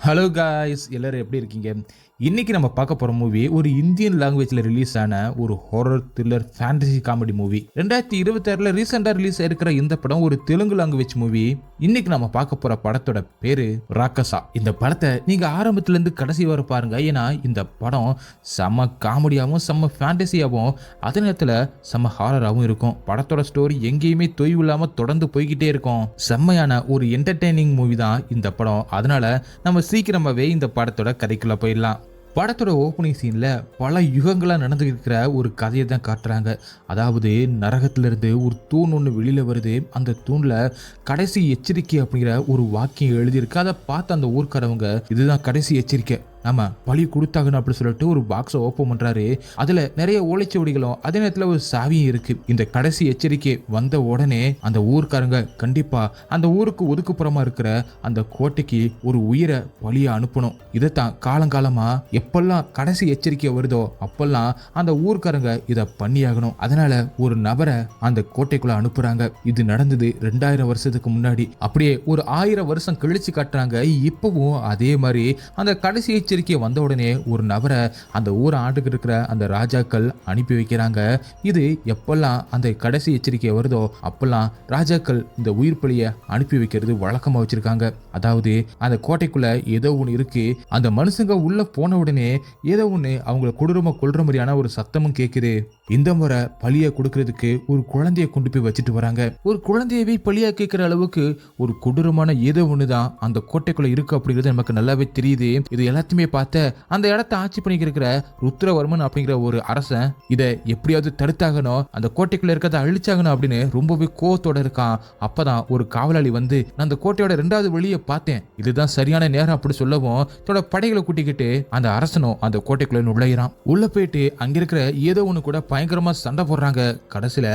Hello guys, எல்லாரும் எப்படி இருக்கீங்க? இன்னைக்கு நம்ம பார்க்க போற மூவி ஒரு இந்தியன் லாங்குவேஜ்ல ரிலீஸ் ஆன ஒரு horror thriller fantasy comedy movie. 2026ல ரீசெண்டா ரிலீஸ் ஆயிருக்கிற இந்த படம் ஒரு தெலுங்கு லாங்குவேஜ் மூவி. இன்னைக்கு நம்ம பார்க்க போற படத்தோட பேரு ராக்கசா. இந்த படத்தை நீங்க ஆரம்பத்துல இருந்து கடைசி வரை பாருங்க. ஏன்னா இந்த படம் செம்ம காமெடியாவும் செம்ம ஃபேண்டசியாவும் அதே நேரத்துல செம்ம ஹாரராகவும் இருக்கும். படத்தோட ஸ்டோரி எங்கேயுமே தொய்வு இல்லாம தொடர்ந்து போய்கிட்டே இருக்கும். செம்மையான ஒரு என்டர்டெய்னிங் மூவி தான் இந்த படம். அதனால நம்ம சீக்கிரமாவே இந்த படத்தோட கதைக்குள்ள போயிடலாம். படத்தோட ஓப்பனிங் சீன்ல பல யுகங்களாக நடந்து இருக்கிற ஒரு கதையை தான் காட்டுறாங்க. அதாவது நரகத்திலிருந்து ஒரு தூண் ஒன்று வெளியில வருது. அந்த தூண்ல கடைசி எச்சரிக்கை அப்படிங்கிற ஒரு வாக்கியம் எழுதியிருக்கு. அதை பார்த்து அந்த ஊர்க்காரவங்க இதுதான் கடைசி எச்சரிக்கை, நம்ம பழி கொடுத்தாகணும் அப்படின்னு சொல்லிட்டு ஒரு பாக்ஸை ஓப்பன் பண்றாரு. அதுல நிறைய ஓலைச்சுவடிகளும் அதே நேரத்துல ஒரு சாவியும் இருக்கு. இந்த கடைசி எச்சரிக்கை வந்த உடனே அந்த ஊர்க்காரங்க கண்டிப்பா அந்த ஊருக்கு ஒதுக்குப்புறமா இருக்கிற அந்த கோட்டைக்கு ஒரு உயிரை பழிய அனுப்பணும். இதைத்தான் காலங்காலமா எப்பெல்லாம் கடைசி எச்சரிக்கை வருதோ அப்பெல்லாம் அந்த ஊர்க்காரங்க இதை பண்ணியாகணும். அதனால ஒரு நபரை அந்த கோட்டைக்குள்ள அனுப்புறாங்க. இது நடந்தது 2000 வருஷத்துக்கு முன்னாடி. அப்படியே ஒரு 1000 வருஷம் கழிச்சு காட்டுறாங்க. இப்பவும் அதே மாதிரி அந்த கடைசி எச்சரிக்கை வந்த உடனே ஒரு நபரை அந்த ஊரை ஆண்டுகிட்டு இருக்கிற அந்த ராஜாக்கள் அனுப்பி வைக்கிறாங்க. இது எப்பெல்லாம் அந்த கடைசி எச்சரிக்கை வருதோ அப்பெல்லாம் ராஜாக்கள் இந்த உயிர் பலியை அனுப்பி வைக்கிறது வழக்கமா வச்சிருக்காங்க. அதாவது அந்த கோட்டைக்குள்ள ஏதோ ஒன்று இருக்கு. அந்த மனுஷங்க உள்ள போன உடனே ஏதோ ஒன்று அவங்களை கொடூரமா கொல்ற மாதிரியான ஒரு சத்தமும் கேட்குது. இந்த முறை பழிய கொடுக்கறதுக்கு ஒரு குழந்தைய கொண்டு போய் வச்சுட்டு வராங்க. ஒரு குழந்தையவே பழியா கேட்கிற அளவுக்கு ஒரு கொடூரமான ஏதோ ஒண்ணுதான் அந்த கோட்டைக்குள்ள இருக்கு அப்படிங்கிறது நமக்கு நல்லாவே தெரியுது. இது எல்லாத்தையுமே பார்த்த அந்த இடத்தை ஆட்சி பண்ணிக்கிற ருத்ரவர்மன் அப்படிங்கிற ஒரு அரசன் இதை எப்படியாவது தடுத்தாகணும், அந்த கோட்டைக்குள்ள இருக்கிறத அழிச்சாகணும் அப்படின்னு ரொம்பவே கோவத்தோட இருக்கான். அப்பதான் ஒரு காவலாளி வந்து நான் அந்த கோட்டையோட 2வது வெளியே பார்த்தேன், இதுதான் சரியான நேரம் அப்படி சொல்லவும் தன்னோட படைகளை கூட்டிக்கிட்டு அந்த அரசனும் அந்த கோட்டைக்குள்ள நுழையிறான். உள்ள போயிட்டு அங்க இருக்கிற ஏதோ ஒண்ணு கூட பயங்கரமா சண்டை போடுறாங்க. கடைசியில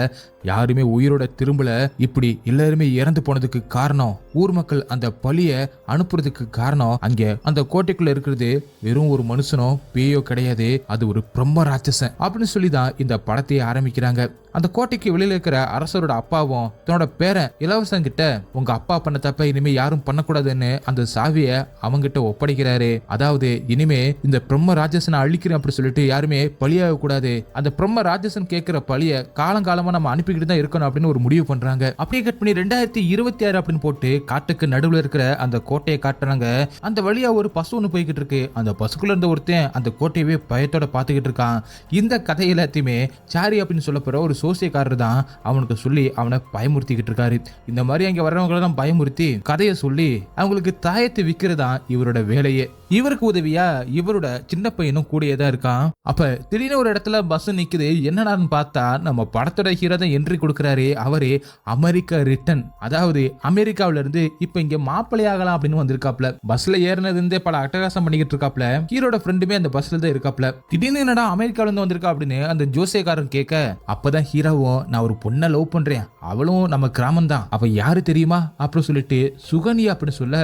யாருமே உயிரோட திரும்பல. இப்படி எல்லாருமே இறந்து போனதுக்கு காரணம் ஊர் மக்கள் அந்த பழிய அனுப்புறதுக்கு காரணம் அங்க அந்த கோட்டைக்குள்ள இருக்கிறது வெறும் ஒரு மனுஷனோ பேயோ கிடையாது, அது ஒரு பிரம்ம ராட்சசன் அப்படின்னு சொல்லிதான் இந்த படத்தையே ஆரம்பிக்கிறாங்க. அந்த கோட்டைக்கு வெளியில இருக்கிற அரசரோட அப்பாவும் தன்னோட பேரன் இளவரசன் கிட்ட உங்க அப்பா பண்ண தப்ப இனிமே யாரும் பண்ணக்கூடாதுன்னு அந்த சாவிய அவங்கிட்ட ஒப்படைக்கிறாரு. அதாவது இனிமே இந்த பிரம்ம ராட்சசனை அழிக்கிறேன் அப்படி சொல்லிட்டு யாருமே பழியாக கூடாது, அந்த பிரம்ம ராட்சசன் கேட்கிற பழிய காலங்காலமா நம்ம அனுப்பிக்கிட்டு தான் இருக்கணும் அப்படின்னு ஒரு முடிவு பண்றாங்க. அப்படியே கட் பண்ணி 2026 அப்படின்னு போட்டு காட்டுக்கு நடுவுல இருக்கிற அந்த கோட்டையை காட்டுறாங்க. அந்த வழியா ஒரு பசு ஒண்ணு போய்கிட்டு இருக்கு. அந்த பசுக்குள்ள இருந்த ஒருத்தன் அந்த கோட்டையவே பயத்தோட பாத்துக்கிட்டு இருக்கான். இந்த கதை எல்லாத்தையுமே சாரி அப்படின்னு சொல்ல போற ஒரு சோசியக்காரர் தான் அவனுக்கு சொல்லி அவனை பயமுறுத்திக்கிட்டு இருக்காரு. இந்த மாதிரி அங்க வர்றவங்களெல்லாம் பயமுறுத்தி கதையை சொல்லி அவங்களுக்கு தாயத்தை விற்கிறதா இவரோட வேலையே. இவருக்கு உதவியா இவரோட சின்ன பையனும் கூடயே தான் இருக்கான். அப்ப திடீர்னு ஒரு இடத்துல பஸ் நிக்குது. என்னன்னு பார்த்தா நம்ம படத்தோட ஹீரோ தான் என்ட்ரி கொடுக்கறாரு. அவரே அமெரிக்கா ரிட்டன், அதாவது அமெரிக்காவில இருந்து இப்ப இங்க மாப்பிள்ளை ஆகலாம் அப்படின்னு வந்திருக்காப்ல. பஸ்ல ஏறினது இருந்தே பல அட்டகாசம் பண்ணிக்கிட்டு இருக்காப்ல. ஹீரோட ஃப்ரெண்டுமே அந்த பஸ்ல தான் இருக்காப்ல. திடீர்னு என்னடா அமெரிக்காவில இருந்து வந்திருக்கா அப்படின்னு அந்த ஜோசியக்காரன் கேட்க அப்பதான் ஹீரோவும் நான் ஒரு பொண்ணை லவ் பண்றேன், அவளும் நம்ம கிராமம் தான், அவ யாரு தெரியுமா அப்படின்னு சொல்லிட்டு சுகன்யா அப்படின்னு சொல்ல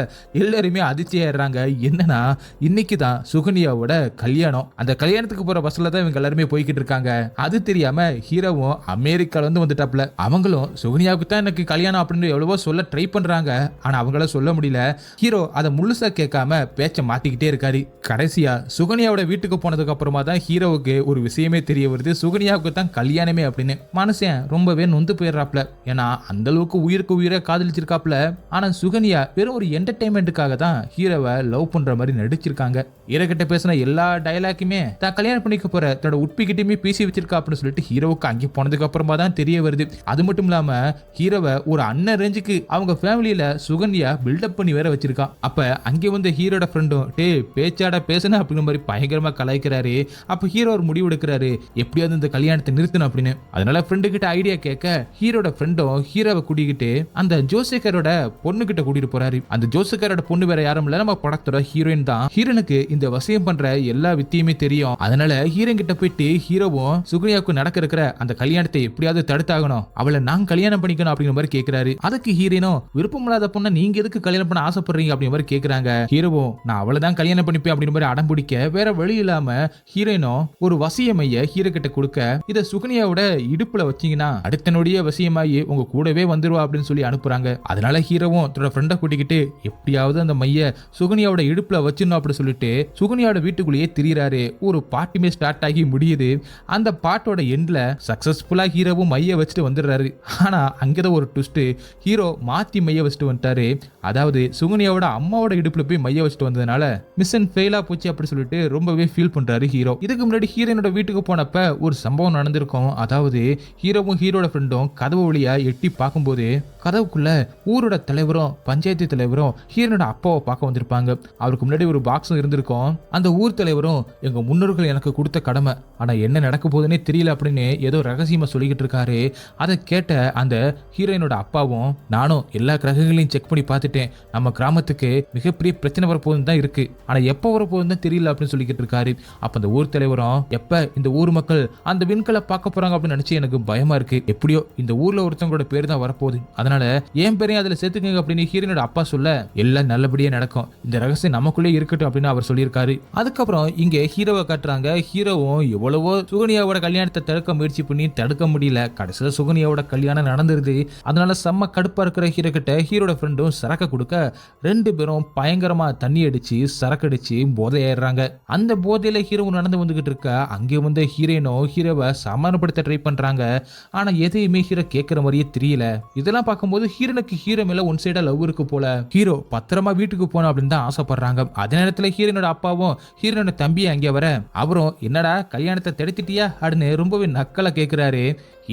எல்லாருமே அதிர்ச்சியாயிடுறாங்க. என்னன்னா இன்னைக்கு தான் சுகன்யாவோட கல்யாணம். அந்த கல்யாணத்துக்கு போற பஸ்ல தான் இவங்க எல்லாருமே போய்கிட்டு இருக்காங்க. அது தெரியாம ஹீரோவும் அமெரிக்கால இருந்து வந்துட்டாப்ல. அவங்களும் சுகன்யாவுக்கு தான் எனக்கு கல்யாணம் அப்படின்னு எவ்வளவோ சொல்ல ட்ரை பண்றாங்க. ஆனா அவங்கள சொல்ல முடியல. ஹீரோ அதை முழுசா கேட்காம பேச்ச மாத்திக்கிட்டே இருக்காரு. கடைசியா சுகன்யாவோட வீட்டுக்கு போனதுக்கு அப்புறமா தான் ஹீரோவுக்கு ஒரு விஷயமே தெரிய வருது, சுகன்யாவுக்கு தான் கல்யாணமே அப்படின்னு. மனுஷன் ரொம்பவே நொந்து போயிடுறாப்ல. ஏன்னா அந்த அளவுக்கு உயிருக்கு உயிரை காதலிச்சிருக்காப்ல. ஆனா சுகன்யா வெறும் ஒரு என்டர்டைன்மெண்ட்டுக்காக தான் ஹீரோவை லவ் பண்ற மாதிரி நடிச்சிருக்காங்க. ஹீரோகிட்ட பேசின எல்லா டயலாக்குமே தான் கல்யாணம் பண்ணிக்க போற தன்னோட உட்பிக்கிட்டயுமே பேசி வச்சிருக்கா அப்படின்னு சொல்லிட்டு ஹீரோவுக்கு அங்கே போனதுக்கு அப்புறமா தான் தெரிய வருது. அது மட்டும் இல்லாம ஹீரோவை ஒரு அண்ணன் ரேஞ்சுக்கு அவங்க ஃபேமிலியில சுகன்யா பில்டப் பண்ணி வேற வச்சிருக்கா. அப்ப அங்கே வந்து ஹீரோட ஃப்ரெண்டும் டே பேச்சாட பேசுன அப்படிங்கிற மாதிரி பயங்கரமா கலாய்க்கிறாரு. அப்ப ஹீரோ ஒரு முடிவு எடுக்கிறாரு, எப்படியாவது இந்த கல்யாணத்தை நிறுத்தணும் அப்படின்னு. அதனால ஃப்ரெண்டு கிட்ட ஐடியா கேட்க ஹீரோட ஃப்ரெண்டும் ஹீரோவை கூட்டிக்கிட்டு அந்த ஜோசியக்காரோட பொண்ணு கிட்ட கூட்டிட்டு போறாரு. அந்த ஜோசியக்காரோட பொண்ணு வேற யாரும் இல்ல, நம்ம படத்தோட ஹீரோயின் தான். ஹீரோனுக்கு இந்த வசியம் பண்ற எல்லா வித்தியுமே தெரியும். அதனால ஹீரோயின் கிட்ட போயிட்டு ஹீரோவும் சுகன்யாவுக்கு நடக்க இருக்கிற அந்த கல்யாணத்தை எப்படியாவது தடுத்தாகணும், அவளை நான் கல்யாணம் பண்ணிக்கணும் அப்படிங்கிற மாதிரி கேட்கிறாரு. அதுக்கு ஹீரோனும் விருப்பம் இல்லாத பொண்ணை நீங்க எதுக்கு கல்யாணம் பண்ண ஆசைப்படுறீங்க அப்படிங்கிற மாதிரி கேட்கறாங்க. ஹீரோவும் நான் அவளை தான் கல்யாணம் பண்ணிப்பேன் அப்படிங்கிற மாதிரி அடம் பிடிக்க வேற வழி இல்லாம ஹீரோயினும் ஒரு வசியமைய ஹீரோ கிட்ட கொடுக்க இதை சுகன்யாவோட இடுப்புல வச்சீங்கன்னா அடுத்த நொடியே வசியமாயி உங்க கூடவே வந்துருவா அப்படின்னு சொல்லி அனுப்புறாங்க. அதனால ஹீரோவும் தன்னோட ஃப்ரெண்டை கூட்டிக்கிட்டு எப்படியாவது அந்த மைய சுகன்யாவோட இடுப்புல வச்சிடணும் அப்படின்னு சொல்லிட்டு சுகன்யாவோட வீட்டுக்குள்ளேயே திரியிறாரு. ஒரு பாட்டுமே ஸ்டார்ட் ஆகி முடியுது. அந்த பாட்டோட எண்ட்ல சக்சஸ்ஃபுல்லா ஹீரோவும் மைய வச்சுட்டு வந்துடுறாரு. ஆனா அங்கதான் ஒரு ட்விஸ்ட். ஹீரோ மாத்தி மைய வச்சுட்டு வந்துட்டாரு. அதாவது சுகன்யாவோட அம்மாவோட இடுப்புல போய் மைய வச்சுட்டு வந்ததுனால மிஷன் ஃபெயிலா போச்சு அப்படி சொல்லிட்டு ரொம்பவே ஃபீல் பண்றாரு ஹீரோ. இதுக்கு முன்னாடி ஹீரோனோட வீட்டுக்கு போனப்ப ஒரு சம்பவம் நடந்திருக்கும். அதாவது ஹீரோவும் ஹீரோட ஃப்ரெண்டும் கதவு வழியா எட்டி பார்க்கும்போது கதவுக்குள்ள ஊரோட தலைவரும் பஞ்சாயத்து தலைவரும் ஹீரோனோட அப்பாவை பார்க்க வந்திருப்பாங்க. அவருக்கு முன்னாடி ஒரு பாக்ஸும் இருந்திருக்கும். அந்த ஊர் தலைவரும் எங்க முன்னோர்கள் எனக்கு கொடுத்த கடமை, ஆனா என்ன நடக்க போகுதுன்னே தெரியல அப்படின்னு ஏதோ ரகசியமா சொல்லிக்கிட்டு இருக்காரு. அதை கேட்ட அந்த ஹீரோயினோட அப்பாவும் நானும் எல்லா கிரகங்களையும் செக் பண்ணி பார்த்துட்டேன், நம்ம கிராமத்துக்கு மிகப்பெரிய பிரச்சனை வரப்போகுதுன்னு தான் இருக்கு, ஆனா எப்ப வரப்போகுதுன்னு தான் தெரியல அப்படின்னு சொல்லிக்கிட்டு இருக்காரு. அப்ப அந்த ஊர் தலைவரும் எப்ப இந்த ஊர் மக்கள் அந்த விண்கலை பார்க்க போறாங்க அப்படின்னு நினைச்சு எனக்கு பயமா இருக்கு, எப்படியோ இந்த ஊர்ல ஒருத்தவங்களோட பேர் தான் வரப்போகுது, அதனால ஏன் பேரையும் அதுல சேர்த்துக்கங்க அப்படின்னு ஹீரோனோட அப்பா சொல்ல எல்லாம் நல்லபடியா நடக்கும், இந்த ரகசியம் நமக்குள்ளே இருக்கட்டும் அப்படின்னு அவர் சொல்லியிருக்காரு. அதுக்கப்புறம் இங்க ஹீரோவை காட்டுறாங்க. ஹீரோவும் எவ்வளவோ சுகன்யாவோட கல்யாணத்தை தடுக்க முயற்சி பண்ணி தடுக்க முடியல. கடைசியில் சுகன்யாவோட கல்யாணம் நடந்துருது. அதனால செம்ம கடுப்பா இருக்கிற ஹீரோ கிட்ட ஹீரோட ஃப்ரெண்டும் சரக்கு கொடுக்க ரெண்டு பேரும் பயங்கரமா தண்ணி அடிச்சு சரக்கு அடிச்சு போதை ஏறுறாங்க. அந்த போதையில ஹீரோவும் நடந்து வந்துகிட்டு இருக்க அங்கே வந்த ஹீரோயினும் ஹீரோவை சமாதானப்படுத்த ட்ரை பண்றாங்க. ஆனா எதையுமே ஹீரோ கேட்கிற மாதிரியே தெரியல. இதெல்லாம் பார்க்கும்போது ஹீரோனுக்கு ஹீரோ மேல ஒன் சைடா லவ் இருக்கு போல. ஹீரோ பத்திரமா வீட்டுக்கு போனோம் அப்படின்னு தான் ஆசைப்படுறாங்க. அதே நேரத்தில் ஹீரோனோட அப்பாவும் ஹீரோனோட தம்பியை அங்கே வர அவரும் என்னடா கல்யாணத்தை தடுத்துட்டியா அப்படின்னு ரொம்பவே நக்கலா கேட்கிறாரு.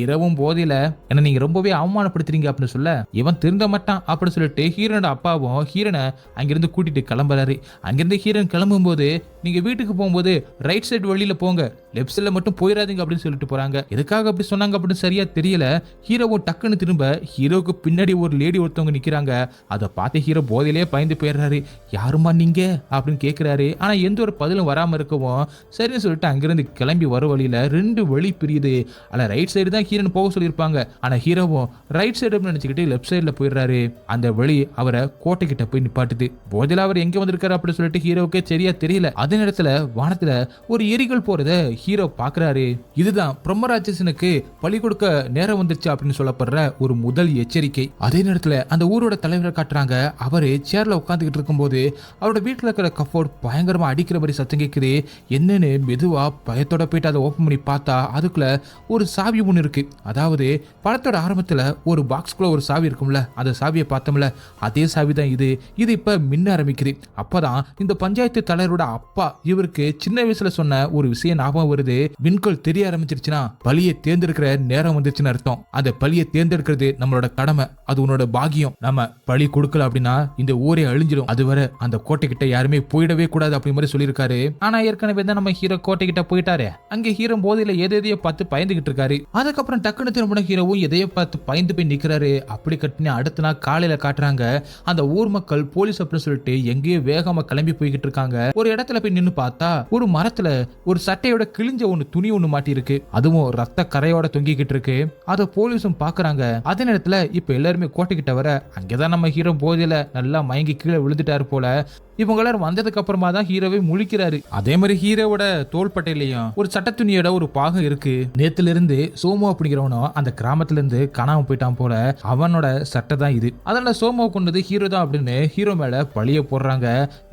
இரவும் போதில என்ன நீங்க ரொம்பவே அவமானப்படுத்துறீங்க அப்படின்னு சொல்ல இவன் திருந்த மாட்டான் அப்படின்னு சொல்லிட்டு ஹீரோனோட அப்பாவும் ஹீரோனை அங்கிருந்து கூட்டிட்டு கிளம்புறாரு. அங்கிருந்து ஹீரோன் கிளம்பும் போது நீங்க வீட்டுக்கு போகும்போது ரைட் சைடு வழியில போங்க, லெப்ட் சைட்ல மட்டும் போயிடாதீங்க அப்படின்னு சொல்லிட்டு போறாங்க. எதுக்காக அப்படி சொன்னாங்க அப்படின்னு சரியா தெரியல. ஹீரோவும் டக்குன்னு திரும்ப ஹீரோக்கு பின்னாடி ஒரு லேடி ஒருத்தவங்க நிக்கிறாங்க. அதை பார்த்து ஹீரோ போதையிலே பயந்து போயிடுறாரு. யாருமா நீங்க அப்படின்னு கேட்கிறாரு. ஆனா எந்த ஒரு பதிலும் வராம இருக்கவும் சரின்னு சொல்லிட்டு அங்கிருந்து கிளம்பி வர வழியில ரெண்டு வழி பிரியுது. ஆனா ரைட் சைடு தான் ஹீரோன் போக சொல்லியிருப்பாங்க. ஆனா ஹீரோவும் ரைட் சைடு நினைச்சுக்கிட்டு லெப்ட் சைட்ல போயிடுறாரு. அந்த வழி அவரை கோட்டை கிட்ட போய் நிப்பாட்டுது. போதில அவர் எங்க வந்திருக்காரு அப்படின்னு சொல்லிட்டு ஹீரோவுக்கே சரியா தெரியல. அதே நேரத்துல வானத்துல ஒரு எரிகள் போறத ஹீரோ பாக்குறாரு. இதுதான் பிரம்மராட்சசனுக்கு பலி கொடுக்க நேரம் வந்துருச்சு அப்படின்னு சொல்லப்படுற ஒரு முதல் எச்சரிக்கை. அதே நேரத்துல அந்த ஊரோட தலைவரை காட்டுறாங்க. அவரு சேர்ல உட்காந்துக்கிட்டு இருக்கும்போது அவரோட வீட்டுல இருக்கிற கஃபோர்ட் பயங்கரமா அடிக்கிற மாதிரி சத்தம் கேட்குது. என்னன்னு மெதுவா பயத்தோட போயிட்டு அதை ஓப்பன் பண்ணி பார்த்தா அதுக்குள்ள ஒரு சாவி ஒன்று இருக்கு. அதாவது படத்தோட ஆரம்பத்துல ஒரு பாக்ஸ்குள்ள ஒரு சாவி இருக்கும்ல, அந்த சாவியை பார்த்தோம்ல, அதே சாவி தான் இது. இது இப்ப மின்ன ஆரம்பிக்குது. அப்பதான் இந்த பஞ்சாயத்து தலைவரோட அப்பா இவருக்கு சின்ன வயசுல சொன்ன ஒரு விஷயம் ஞாபகம் வருது. விண்கல் தெரிய ஆரம்பிச்சிருச்சுன்னா பலியை தேர்ந்தெடுக்கிற நேரம் வந்துருச்சுன்னு அர்த்தம். அந்த பலியை தேர்ந்தெடுக்கிறது நம்மளோட கடமை, அது உன்னோட பாக்கியம். நம்ம பலி கொடுக்கல அப்படின்னா இந்த ஊரே அழிஞ்சிடும். அதுவரை அந்த கோட்டை கிட்ட யாருமே போயிடவே கூடாது அப்படி மாதிரி சொல்லியிருக்காரு. ஆனா ஏற்கனவே தான் நம்ம ஹீரோ கோட்டை கிட்ட போயிட்டாரு. அங்க ஹீரோ போதையில எதையோ பார்த்து பயந்துகிட்டு இருக்காரு. அதுக்கப்புறம் டக்குனு திரும்பின ஹீரோவும் எதையோ பார்த்து பயந்து போய் நிக்கிறாரு. அப்படி கட்டின அடுத்த நாள் காலையில காட்டுறாங்க. அந்த ஊர் மக்கள் போலீஸ் அப்படின்னு சொல்லிட்டு எங்கேயோ வேகமா கிளம்பி போய்கிட்டு இருக்காங்க. ஒரு இடத்துல போய் நின்னு பார்த்தா ஒரு மரத்துல ஒரு சட்டையோட கிழிஞ்ச துணி ஒண்ணு மாட்டி இருக்கு. அதுவும் ரத்த கரையோட தொங்கிக்கிட்டு இருக்கு. அதை போலீஸும் பாக்குறாங்க. அதே நேரத்துல இப்ப எல்லாருமே கோட்டைக்கிட்ட வர அங்கதான் நம்ம ஹீரோ போதையில நல்லா மயங்கி கீழே விழுந்துட்டாரு போல. இவங்க எல்லாரும் வந்ததுக்கு அப்புறமா தான் ஹீரோவை முழிக்கிறாரு. அதே மாதிரி ஹீரோவோட தோள்பட்டையிலையும் ஒரு சட்ட துணியோட ஒரு பாகம் இருக்கு. நேத்துல இருந்து சோமு அப்படிங்கிறவனும் அந்த கிராமத்துல இருந்து காணாம போயிட்டான் போல. அவனோட சட்டை தான் இது. அதனால சோமுவை கொண்டது ஹீரோ தான் அப்படின்னு ஹீரோ மேல பழிய போடுறாங்க.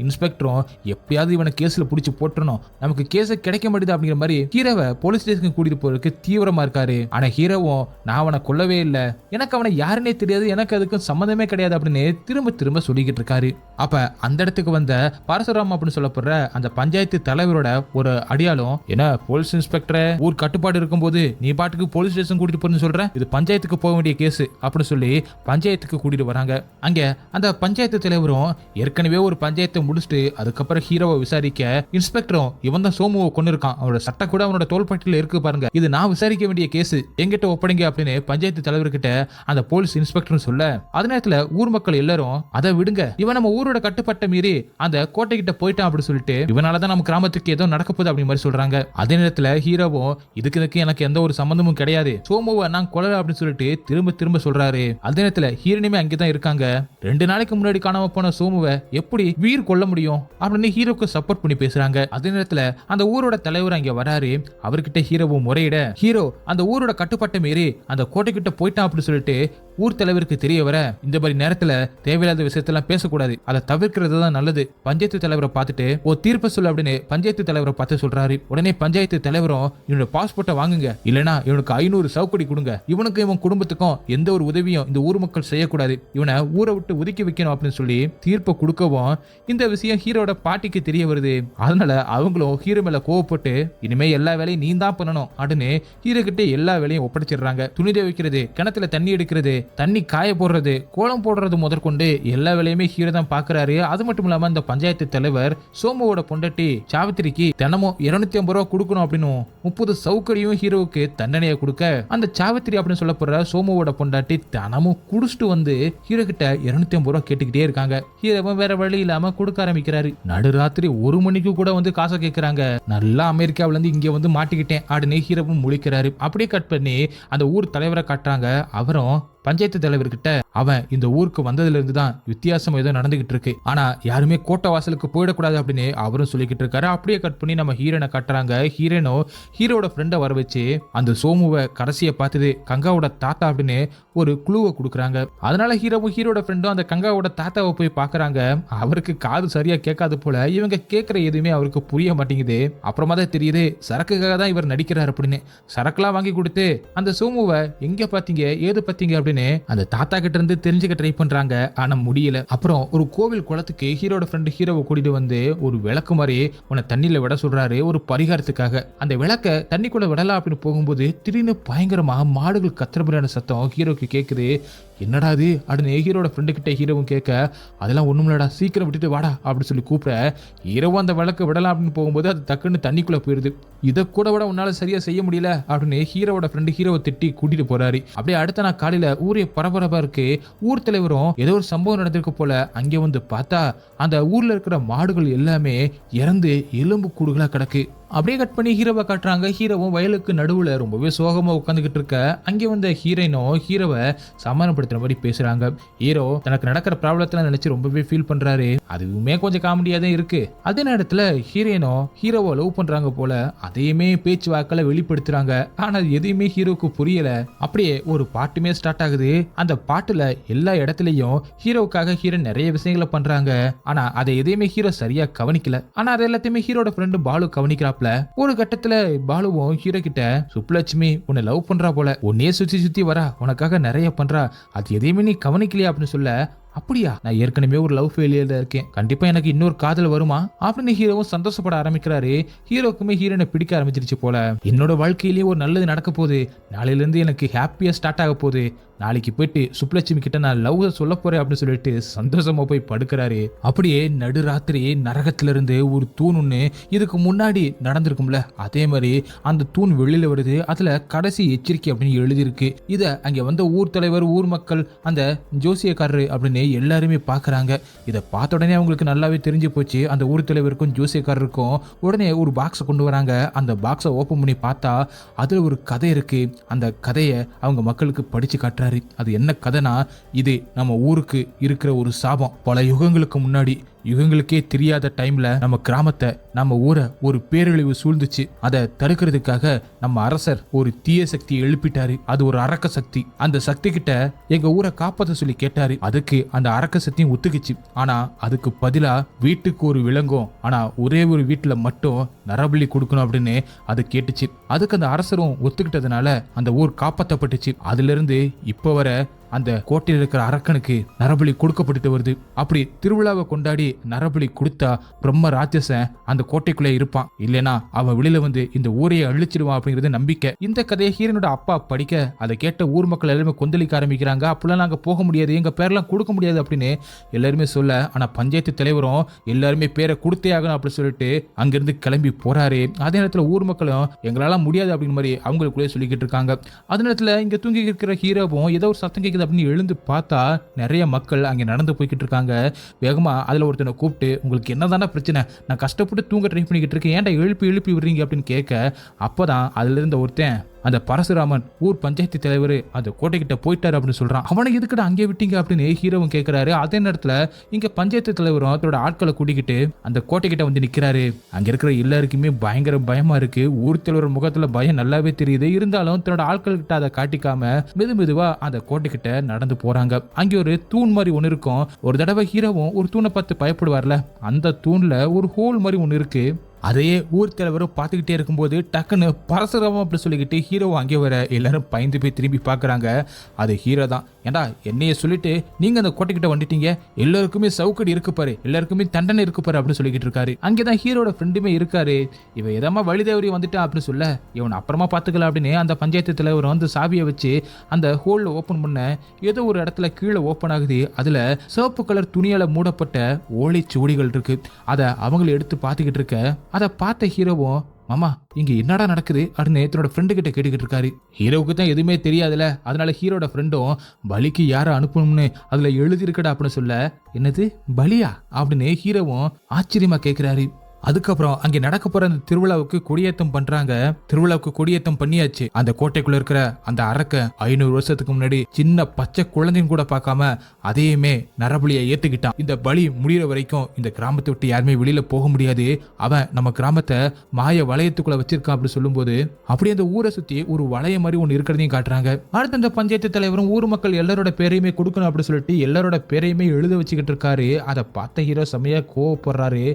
இன்ஸ்பெக்டரும் எப்படியாவது இவனை கேஸ்ல புடிச்சு போட்டுறணும், நமக்கு கேஸ் கிடைக்க மாட்டேது அப்படிங்கிற மாதிரி ஹீரோவை போலீஸ் ஸ்டேஷனுக்கு கூட்டிட்டு போறதுக்கு தீவிரமா இருக்காரு. ஆனா ஹீரோவும் நான் அவனை கொல்லவே இல்லை, எனக்கு அவனை யாருன்னே தெரியாது, எனக்கு அதுக்கும் சம்மந்தமே கிடையாது அப்படின்னு திரும்ப திரும்ப சொல்லிக்கிட்டு இருக்காரு. அப்ப அந்த இடத்துக்கு வந்த பரசுராம் அப்படின்னு சொல்லப்படுற அந்த பஞ்சாயத்து தலைவரோட ஒரு அடியாலும் என்ன போலீஸ் இன்ஸ்பெக்டர் ஊர் கட்டுப்பாடு இருக்கும்போது நீ பாட்டுக்கு போலீஸ் ஸ்டேஷன் கூட்டிட்டு போறேன்னு சொல்ற, இது பஞ்சாயத்துக்கு போக வேண்டிய கேஸ் அப்படின்னு சொல்லி பஞ்சாயத்துக்கு கூட்டிட்டு வராங்க. அங்க அந்த பஞ்சாயத்து தலைவரும் ஏற்கனவே ஒரு பஞ்சாயத்தை முடிச்சுட்டு அதுக்கப்புறம் ஹீரோவை விசாரிக்க இன்ஸ்பெக்டரும் இவன் தான் சோமுவை கொண்டு இருக்கான், அவனோட சட்டை கூட அவனோட தோள்பட்டியில இருக்கு பாருங்க, இது நான் விசாரிக்க வேண்டிய கேஸ், எங்கிட்ட ஒப்படைங்க அப்படின்னு பஞ்சாயத்து தலைவர்கிட்ட அந்த போலீஸ் இன்ஸ்பெக்டர் சொல்ல அதே நேரத்துல ஊர் மக்கள் எல்லாரும் அதை விடுங்க, இவன் நம்ம ஊரோட கட்டுப்பாட்டை மீறி அந்த கோட்டை கிட்ட போயிட்டான் அப்படின்னு சொல்லிட்டு இவனாலதான் நம்ம கிராமத்துக்கு ஏதோ நடக்க போகுது அப்படி மாதிரி சொல்றாங்க. அதே நேரத்துல ஹீரோவும் இதுக்கு எனக்கு எந்த ஒரு சம்பந்தமும் கிடையாது கிடையாது, சோமுவை நான் கொலை அப்படின்னு சொல்லிட்டு திரும்ப திரும்ப சொல்றாரு. அதே நேரத்துல ஹீரோனுமே அங்கதான் இருக்காங்க. 2 நாளைக்கு முன்னாடி காணாம போன சோமுவை எப்படி வீர் கொல்ல முடியும் அப்படின்னு ஹீரோக்கு சப்போர்ட் பண்ணி பேசுறாங்க. அதே நேரத்துல அந்த ஊரோட தலைவர் அங்க வராரு. அவர்கிட்ட ஹீரோவும் முறையிட ஹீரோ அந்த ஊரோட கட்டுப்பாட்டை மீறி அந்த கோட்டைக்கிட்ட போயிட்டான் அப்படின்னு சொல்லிட்டு ஊர் தலைவருக்கு தெரிய வர, இந்த மாதிரி நேரத்துல தேவையில்லாத விஷயத்தெல்லாம் பேசக்கூடாது, அதை தவிர்க்கிறது தான் நல்லது. பஞ்சாயத்து தலைவரை பார்த்துட்டு ஒரு தீர்ப்பு சொல்லு அப்படின்னு பஞ்சாயத்து தலைவரை பார்த்து சொல்றாரு. உடனே பஞ்சாயத்து தலைவரும் இவனோட பாஸ்போர்ட்டை வாங்குங்க, இல்லனா இவனுக்கு 500 சவுக்கடி கொடுங்க, இவனுக்கும் இவன் குடும்பத்துக்கும் எந்த ஒரு உதவியும் இந்த ஊர் மக்கள் செய்யக்கூடாது, இவனை ஊரை விட்டு ஒதுக்கி வைக்கணும் அப்படின்னு சொல்லி தீர்ப்பை கொடுக்கவும் இந்த விஷயம் ஹீரோட பாட்டிக்கு தெரிய வருது. அதனால அவங்களும் ஹீரோ மேல கோவப்பட்டு இனிமே எல்லா வேலையும் நீ தான் பண்ணணும் அப்படின்னு ஹீரோ கிட்ட எல்லா வேலையும் ஒப்படைச்சிடுறாங்க. துணி துவைக்கிறது, கிணத்துல தண்ணி எடுக்கிறது, தண்ணி காய போடுறது, கோலம் போடுறது முதற்கொண்டு எல்லா வேலையுமே ஹீரோ தான் பாக்குறாரு. அது மட்டும் இல்லாம இந்த பஞ்சாயத்து தலைவர் சோமுவோட பொண்டாட்டி சாவித்திரிக்கு தினமும் 250 ரூபா கொடுக்கணும் அப்படின்னு 30 சவுக்கடியும் ஹீரோவுக்கு தண்டனையை கொடுக்க, அந்த சாவித்திரி அப்படின்னு சொல்ல போற சோமுவோட பொண்டாட்டி தினமும் குடிச்சிட்டு வந்து ஹீரோ கிட்ட 250 ரூபா கேட்டுக்கிட்டே இருக்காங்க. ஹீரோவும் வேற வழி இல்லாம கொடுக்க ஆரம்பிக்கிறாரு. நடுராத்திரி 1 மணிக்கு கூட வந்து காசை கேட்கறாங்க. நல்லா அமெரிக்காவில இருந்து இங்க வந்து மாட்டிக்கிட்டேன் அப்படின்னு ஹீரோவும் முழிக்கிறாரு. அப்படியே கட் பண்ணி அந்த ஊர் தலைவரை காட்டுறாங்க. அவரும் பஞ்சாயத்து தலைவர்கிட்ட அவன் இந்த ஊருக்கு வந்ததுல இருந்து தான் வித்தியாசம் ஏதோ நடந்துகிட்டு இருக்கு, ஆனா யாருமே கோட்டை வாசலுக்கு போயிடக்கூடாது அப்படின்னு அவரும் சொல்லிக்கிட்டு இருக்காரு. அப்படியே கட் பண்ணி நம்ம ஹீரோனை காட்டுறாங்க. ஹீரோனோ ஹீரோட ஃப்ரெண்டை வர வச்சு அந்த சோமுவை கடைசியை பார்த்தது கங்காவோட தாத்தா அப்படின்னு ஒரு குழுவை கொடுக்குறாங்க. அதனால ஹீரோவும் ஹீரோட ஃப்ரெண்டும் அந்த கங்காவோட தாத்தாவை போய் பாக்குறாங்க. அவருக்கு காது சரியா கேட்காது போல, இவங்க கேட்கிற எதுவுமே அவருக்கு புரிய மாட்டேங்குது. அப்புறமா தான் தெரியுது சரக்குக்காக தான் இவர் நடிக்கிறார் அப்படின்னு. சரக்குலாம் வாங்கி கொடுத்து அந்த சோமுவை எங்க பாத்தீங்க ஏது பாத்தீங்க அப்படின்னு அந்த தாத்தா கிட்ட இருந்து தெரிஞ்சுக்க ட்ரை பண்றாங்க. ஆனா முடியல. அப்புறம் ஒரு கோவில் குளத்துக்கு ஹீரோட ஃப்ரெண்ட் ஹீரோவை கூட்டிட்டு வந்து ஒரு விளக்கு மாதிரி உன்னை தண்ணியில விட சொல்றாரு ஒரு பரிகாரத்துக்காக. அந்த விளக்க தண்ணிக்குள்ள விடலாம் அப்படின்னு போகும்போது திடீர்னு பயங்கரமா மாடுகள் கத்துறபடியான சத்தம் ஹீரோக்கு கேக்குது. என்னடா இது அப்படின்னு ஹீரோட ஃப்ரெண்டு கிட்ட ஹீரோவும் கேட்க, அதெல்லாம் ஒண்ணுமில்லடா, சீக்கிரம் விட்டுட்டு வாடா அப்படின்னு சொல்லி கூப்பிட, ஹீரோவும் அந்த விளக்கு விடலாம் அப்படின்னு போகும்போது அது டக்குன்னு தண்ணிக்குள்ள போயிருது. இதை கூட விட உன்னால சரியா செய்ய முடியல அப்படின்னு ஹீரோவோட ஃப்ரெண்டு ஹீரோவை திட்டி கூட்டிட்டு போறாரு. அப்படியே அடுத்த நாள் காலையில ஊரே பரபரப்பா இருக்கு. ஊர் தலைவரும் ஏதோ ஒரு சம்பவம் நடந்திருக்கு போல அங்க வந்து பார்த்தா அந்த ஊர்ல இருக்கிற மாடுகள் எல்லாமே இறந்து எலும்பு கூடுகளா கிடக்கு. அப்படியே கட் பண்ணி ஹீரோவை காட்டுறாங்க. ஹீரோவும் வயலுக்கு நடுவுல ரொம்பவே சோகமா உட்காந்துக்கிட்டு இருக்க அங்கே வந்த ஹீரோயினும் ஹீரோவை சமாதானப்படுத்துற மாதிரி பேசுறாங்க. ஹீரோ தனக்கு நடக்கிற ப்ராப்ளத்துல நினைச்சு ரொம்பவே ஃபீல் பண்றாரு. அதுவுமே கொஞ்சம் காமெடியா தான் இருக்கு. அதே நேரத்துல ஹீரோயினும் ஹீரோவை லவ் பண்றாங்க போல அதையுமே பேச்சு வாக்கில வெளிப்படுத்துறாங்க. ஆனா எதையுமே ஹீரோக்கு புரியல. அப்படியே ஒரு பாட்டுமே ஸ்டார்ட் ஆகுது. அந்த பாட்டுல எல்லா இடத்துலயும் ஹீரோவுக்காக ஹீரோ நிறைய விஷயங்களை பண்றாங்க. ஆனா அதை எதையுமே ஹீரோ சரியா கவனிக்கல. ஆனா அது எல்லாத்தையுமே ஹீரோட ஃப்ரெண்டு பாலு கவனிக்கிறாப்ல. ஒரு கட்டத்துல பாலுவும் ஹீரோ கிட்ட சுப்புலட்சுமி உன்னை லவ் பண்றா போல, உன்னையே சுத்தி சுத்தி வரா, உனக்காக நிறைய பண்றா, அது எதையுமே நீ கவனிக்கலையா அப்படின்னு சொல்ல, அப்படியா, நான் ஏற்கனவே ஒரு லவ் ஃபெயிலியர்ல இருக்கேன், கண்டிப்பா எனக்கு இன்னொரு காதல் வருமா அப்படின்னு ஹீரோவும் சந்தோஷப்பட ஆரம்பிக்கிறாரு. ஹீரோக்குமே ஹீரோனை பிடிக்க ஆரம்பிச்சிருச்சு போல. என்னோட வாழ்க்கையிலேயே ஒரு நல்லது நடக்க போகுது, நாளையில இருந்து எனக்கு ஹாப்பியா ஸ்டார்ட் ஆக போகுது, நாளைக்கு போயிட்டு சுப்புலட்சுமி கிட்ட நான் லவ் சொல்ல போறேன் அப்படின்னு சொல்லிட்டு சந்தோஷமா போய் படுக்கிறாரு. அப்படியே நடுராத்திரி நரகத்துல இருந்து ஒரு தூண் ஒண்ணு இதுக்கு முன்னாடி நடந்திருக்கும்ல, அதே மாதிரி அந்த தூண் வெளியில வருது. அதுல கடைசி எச்சரிக்கை அப்படின்னு எழுதியிருக்கு. இத அங்க வந்த ஊர் தலைவர், ஊர் மக்கள், அந்த ஜோசியக்காரரு அப்படின்னு எல்லாருமே பாக்குறாங்க. இதை பார்த்த உடனே அவங்களுக்கு நல்லாவே தெரிஞ்சு போச்சு. அந்த ஊர் தலைவருக்கும் ஜோசியக்காரருக்கும் உடனே ஒரு பாக்ஸை கொண்டு வராங்க. அந்த பாக்ஸை ஓபன் பண்ணி பார்த்தா அதுல ஒரு கதை இருக்கு. அந்த கதையை அவங்க மக்களுக்கு படிச்சு காட்டுறாரு. அது என்ன கதைனா, இது நம்ம ஊருக்கு இருக்கிற ஒரு சாபம். பல யுகங்களுக்கு முன்னாடி, யுகங்களுக்கே தெரியாத டைம்ல நம்ம கிராமத்தை, நம்ம ஊரை ஒரு பேரழிவு சூழ்ந்துச்சு. அதை தடுக்கிறதுக்காக நம்ம அரசர் ஒரு தீய சக்தியை எழுப்பிட்டாரு. அது ஒரு அரக்க சக்தி. அந்த சக்தி கிட்ட எங்க ஊரை காப்பாத்த சொல்லி கேட்டாரு. அதுக்கு அந்த அரக்க சக்தியும் ஒத்துக்குச்சு. ஆனா அதுக்கு பதிலா வீட்டுக்கு ஒரு விலங்கும், ஆனா ஒரே ஒரு வீட்டுல மட்டும் நரபலி கொடுக்கணும் அப்படின்னு அது கேட்டுச்சு. அதுக்கு அந்த அரசரும் ஒத்துக்கிட்டதுனால அந்த ஊர் காப்பாற்றப்பட்டுச்சு. அதுல இருந்து இப்ப வர அந்த கோட்டையில் இருக்கிற அரக்கனுக்கு நரபலி கொடுக்கப்பட்டு வருது. அப்படி திருவிழாவை கொண்டாடி நரபலி கொடுத்தா பிரம்ம ராட்சசன் அந்த கோட்டைக்குள்ளே இருப்பான், இல்லைனா அவன் வெளியில வந்து இந்த ஊரையை அழிச்சிடுவான் அப்படிங்கிறது நம்பிக்கை. இந்த கதையை ஹீரோனோட அப்பா படிக்க அதை கேட்ட ஊர் மக்கள் எல்லாருமே கொந்தளிக்க ஆரம்பிக்கிறாங்க. அப்பெல்லாம் நாங்க போக முடியாது, எங்க பேரெல்லாம் கொடுக்க முடியாது அப்படின்னு எல்லாருமே சொல்ல, ஆனா பஞ்சாயத்து தலைவரும் எல்லாருமே பேரை கொடுத்தே ஆகணும் அப்படின்னு சொல்லிட்டு அங்கிருந்து கிளம்பி போறாரு. அதே நேரத்தில் ஊர் மக்களும் எங்களால முடியாது அப்படின்னு மாதிரி அவங்களுக்குள்ளே சொல்லிக்கிட்டு இருக்காங்க. அதே நேரத்தில் இங்க தூங்கி இருக்கிற ஹீரோவும் ஏதோ ஒரு சத்தம் கேட்குது அப்படின்னு எழுந்து பார்த்தா நிறைய மக்கள் அங்கே நடந்து போய்கிட்டு இருக்காங்க. வேகமா அதுல ஒருத்தனை கூப்பிட்டு, உங்களுக்கு என்னதான பிரச்சனை, நான் கஷ்டப்பட்டு தூங்க ட்ரை பண்ணிக்கிட்டு இருக்கேன், ஏன்டா எழுப்பி எழுப்பி விடுறீங்க அப்படின்னு கேட்க, அப்பதான் அதுல இருந்த ஒருத்தன், அந்த பரசுராமன் ஊர் பஞ்சாயத்து தலைவர் அந்த கோட்டை கிட்ட போயிட்டாரு அப்படின்னு சொல்றான். அவனை எதுக்கிட்ட அங்கே விட்டீங்க அப்படின்னு ஹீரோவும் கேட்கிறாரு. அதே நேரத்துல இங்க பஞ்சாயத்து தலைவரும் அதோட ஆட்களை கூட்டிக்கிட்டு அந்த கோட்டை கிட்ட வந்து நிக்கிறாரு. அங்க இருக்கிற எல்லாருக்குமே பயங்கர பயமா இருக்கு. ஊர் தலைவர் முகத்துல பயம் நல்லாவே தெரியுது. இருந்தாலும் தன்னோட ஆட்கள் கிட்ட அதை காட்டிக்காம மெதுவா அந்த கோட்டை கிட்ட நடந்து போறாங்க. அங்கே ஒரு தூண் மாதிரி ஒண்ணு இருக்கும். ஒரு தடவை ஹீரோவும் ஒரு தூணை பார்த்து பயப்படுவார்ல, அந்த தூண்ல ஒரு ஹோல் மாதிரி ஒண்ணு இருக்கு. அதையே ஊர் தலைவரும் பார்த்துக்கிட்டே இருக்கும்போது டக்குன்னு பரசுராமம் அப்படி சொல்லிக்கிட்டு ஹீரோவை அங்கே வர எல்லாரும் பயந்து போய் திரும்பி பார்க்குறாங்க. அது ஹீரோ தான். ஏண்டா என்னைய சொல்லிட்டு நீங்க அந்த கோட்டைக்கிட்ட வந்துட்டீங்க, எல்லாருக்குமே சவுக்கடி இருக்கு பாரு, எல்லாருக்குமே தண்டனை இருக்கு பாரு அப்படின்னு சொல்லிக்கிட்டு இருக்காரு. அங்கேதான் ஹீரோட ஃப்ரெண்டுமே இருக்காரு. இவன் எதாமா வழி தவறி வந்துட்டான் அப்படின்னு சொல்ல, இவன் அப்புறமா பார்த்துக்கலாம் அப்படின்னு அந்த பஞ்சாயத்து தலைவர் வந்து சாவியை வச்சு அந்த ஹோல்ல ஓப்பன் பண்ண ஏதோ ஒரு இடத்துல கீழே ஓப்பன் ஆகுது. அதுல சிவப்பு கலர் துணியால மூடப்பட்ட ஓலைச்சுவடிகள் இருக்கு. அதை அவங்களை எடுத்து பார்த்துக்கிட்டு இருக்க அதை பார்த்த ஹீரோவும், மாமா இங்க என்னடா நடக்குது அப்படின்னு தன்னோட ஃப்ரெண்டு கிட்ட கேட்டுக்கிட்டு இருக்காரு. ஹீரோவுக்கு தான் எதுவுமே தெரியாதுல, அதனால ஹீரோட ஃப்ரெண்டும் பலிக்கு யாரை அனுப்பணும்னு அதுல எழுதி இருக்கடா அப்படின்னு சொல்ல, என்னது பலியா அப்படின்னு ஹீரோவும் ஆச்சரியமா கேட்கிறாரு. அதுக்கப்புறம் அங்கே நடக்க போற அந்த திருவிழாவுக்கு கொடியேற்றம் பண்றாங்க. திருவிழாவுக்கு கொடியேற்றம் பண்ணியாச்சு. அந்த கோட்டைக்குள்ள இருக்கிற அந்த அரக்க 500 வருஷத்துக்கு முன்னாடி சின்ன பச்சை குழந்தைன்னு கூட பார்க்காம அதையுமே நரபலியை ஏத்துக்கிட்டான். இந்த பலி முடிகிற வரைக்கும் இந்த கிராமத்தை விட்டு யாருமே வெளியில போக முடியாது. அவன் நம்ம கிராமத்தை மாய வளையத்துக்குள்ள வச்சிருக்கான் அப்படி சொல்லும்போது அப்படியே அந்த ஊரை சுத்தி ஒரு வளைய மாதிரி ஒண்ணு இருக்கிறதையும் காட்டுறாங்க. அடுத்த அந்த பஞ்சாயத்து தலைவரும் ஊர் மக்கள் எல்லாரோட பேரையுமே கொடுக்கணும் அப்படின்னு சொல்லிட்டு எல்லாரோட பேரையுமே எழுத வச்சுக்கிட்டு இருக்காரு. அதை பார்த்த ஹீரோ செமையா கோவப்படுறாரு.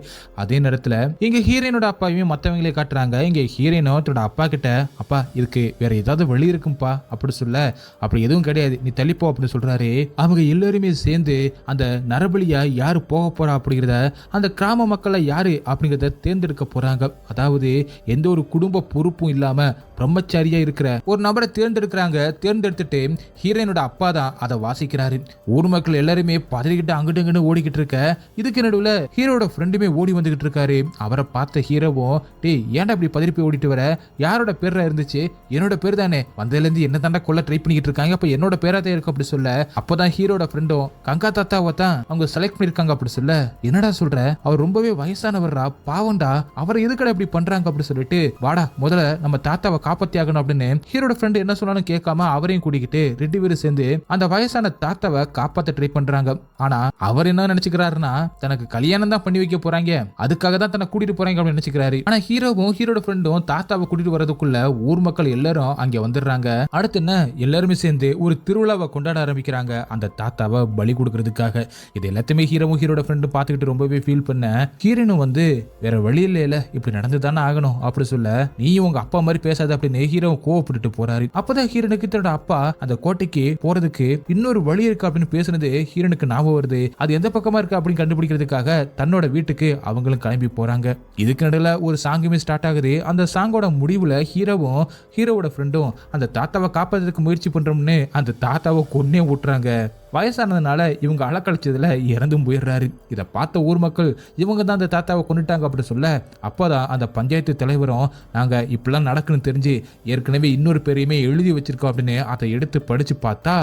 அதே நேரத்துல இங்க ஹீரோனோட அப்பாவையும் மத்தவங்களே காட்டுறாங்க. இங்க ஹீரோனோ தன்னோட அப்பா கிட்ட, அப்பா இதுக்கு வேற ஏதாவது வழி இருக்கும்பா அப்படி சொல்ல, அப்படி எதுவும் கிடையாது நீ தள்ளிப்போ அப்படின்னு சொல்றாரு. அவங்க எல்லாருமே சேர்ந்து அந்த நரபலியா யாரு போக போறா அப்படிங்கிறத, அந்த கிராம மக்களை யாரு அப்படிங்கிறத தேர்ந்தெடுக்க போறாங்க. அதாவது எந்த ஒரு குடும்ப பொறுப்பும் இல்லாம பிரம்மச்சாரியா இருக்கிற ஒரு நபரை தேர்ந்தெடுக்கிறாங்க. தேர்ந்தெடுத்துட்டு ஹீரோனோட அப்பா தான் அதை வாசிக்கிறாரு. ஊர் மக்கள் எல்லாருமே பதறிக்கிட்டு அங்கிட்டு அங்கிட்டு ஓடிக்கிட்டு இருக்க, இதுக்கு நடுவுல ஹீரோட ஃப்ரெண்டுமே ஓடி வந்துகிட்டு இருக்காரு. அவரை பார்த்த ஹீரோவும், டேய் ஏன்டா இப்படி பதறி போய் ஓடிட்டு வர, யாரோட பேரா இருந்துச்சு, என்னோட பேர் தானே, வந்ததுல இருந்து என்ன தாண்டா கொல்ல ட்ரை பண்ணிக்கிட்டு இருக்காங்க, அப்ப என்னோட பேரா தான் இருக்கும் அப்படி சொல்ல, அப்பதான் ஹீரோட ஃப்ரெண்டும் கங்கா தாத்தாவை தான் அவங்க செலக்ட் பண்ணிருக்காங்க அப்படி சொல்ல, என்னடா சொல்ற, அவர் ரொம்பவே வயசானவர்ரா பாவண்டா, அவரை எதுக்கடா இப்படி பண்றாங்க அப்படி சொல்லிட்டு, வாடா முதல்ல நம்ம தாத்தாவை காப்பாத்தி ஆகணும் அப்படின்னு ஹீரோட ஃப்ரெண்ட் என்ன சொன்னாலும் கேட்காம அவரையும் கூட்டிக்கிட்டு 2 பேரும் சேர்ந்து அந்த வயசான தாத்தாவை காப்பாத்த ட்ரை பண்றாங்க. ஆனா அவர் என்ன நினைச்சுக்கிறாருன்னா, தனக்கு கல்யாணம் தான் பண்ணி வைக்க போறாங்க, அதுக்காக தான் தன்னை கூட்டிட்டு போறாங்க அப்படின்னு நினைச்சுக்கிறாரு. ஆனா ஹீரோவும் ஹீரோட ஃப்ரெண்டும் தாத்தாவை கூட்டிட்டு வரதுக்குள்ள ஊர் மக்கள் எல்லாரும் அங்க வந்துடுறாங்க. அடுத்து என்ன, எல்லாருமே சேர்ந்து ஒரு திருவிழாவை கொண்டாட ஆரம்பிக்கிறாங்க அந்த தாத்தாவை பலி கொடுக்கறதுக்காக. இது எல்லாத்தையுமே ஹீரோவும் ஹீரோட ஃப்ரெண்டும் பார்த்துக்கிட்டு ரொம்பவே ஃபீல் பண்ண, ஹீரோனும் வந்து வேற வழி இல்ல இப்படி நடந்துதானே ஆகணும் அப்படி சொல்ல, நீயும் உங்க அப்பா மாதிரி பேசாத அப்படின்னு ஹீரோ கோவப்பட்டுட்டு போறாரு. அப்பதான் ஹீரோனுக்கு தன்னோட அப்பா அந்த கோட்டைக்கு போறதுக்கு இன்னொரு வழி இருக்கு அப்படின்னு பேசுனது ஹீரோனுக்கு ஞாபகம் வருது. அது எந்த பக்கமா இருக்கு அப்படின்னு கண்டுபிடிக்கிறதுக்காக தன்னோட வீட்டுக்கு அவங்களும் கிளம்பி போறாங்க. இதுக்கு நடுவுல ஒரு சாங்குமே ஸ்டார்ட் ஆகுது. அந்த சாங்கோட முடிவுல ஹீரோவும் ஹீரோவோட ஃப்ரெண்டும் அந்த தாத்தாவை காப்பாத்துறதுக்கு முயற்சி பண்றோம்னு அந்த தாத்தாவை கொன்னே விட்டுறாங்க. வயசானதுனால இவங்க அலக்கழிச்சதுல இறந்தும் போயிடுறாரு. இதை பார்த்த ஊர் மக்கள் இவங்க தான் அந்த தாத்தாவை கொண்டுட்டாங்க அப்படி சொல்ல, அப்போதான் அந்த பஞ்சாயத்து தலைவரும், நாங்க இப்படிலாம் நடக்குன்னு தெரிஞ்சு ஏற்கனவே இன்னொரு பேரையுமே எழுதி வச்சிருக்கோம் அப்படின்னு அதை எடுத்து படிச்சு பார்த்தா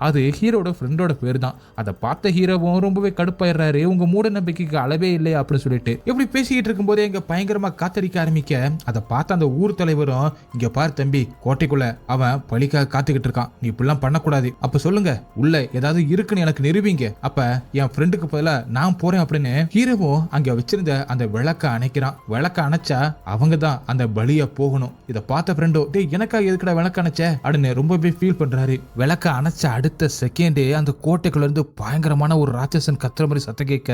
அது ஹீரோட ஃப்ரெண்டோட பேர் தான். அதை பார்த்த ஹீரோவும் ரொம்பவே கடுப்பாயிடுறாரு. உங்க மூட நம்பிக்கைக்கு அளவே இல்லை அப்படின்னு சொல்லிட்டு இப்படி பேசிக்கிட்டு இருக்கும்போதே இங்க பயங்கரமா காத்தடிக்க ஆரம்பிக்க, அதை பார்த்த அந்த ஊர் தலைவரும், இங்க பாரு தம்பி, கோட்டைக்குள்ள அவன் பழிக்காக காத்துக்கிட்டு இருக்கான், நீ இப்படிலாம் பண்ணக்கூடாது, அப்ப சொல்லுங்க உள்ள ஏதாவது இருக்குன்னு எனக்கு நிரூபிங்க, அப்ப என் ஃப்ரெண்டுக்கு பதிலா நான் போறேன் அப்படின்னு ஹீரோவும் அங்க வச்சிருந்த அந்த விளக்க அணைக்கிறான். விளக்க அணைச்சா அவங்க தான் அந்த பலியா போகணும். இதை பார்த்த ஃப்ரெண்டோ, டேய் எனக்காக எதுக்கடா விளக்க அணைச்ச அப்படின்னு ரொம்பவே ஃபீல் பண்றாரு. விளக்க அணைச்ச அடுத்த செகண்டே அந்த கோட்டைக்குள்ள இருந்து பயங்கரமான ஒரு ராட்சசன் கத்துற மாதிரி சத்தம் கேட்க,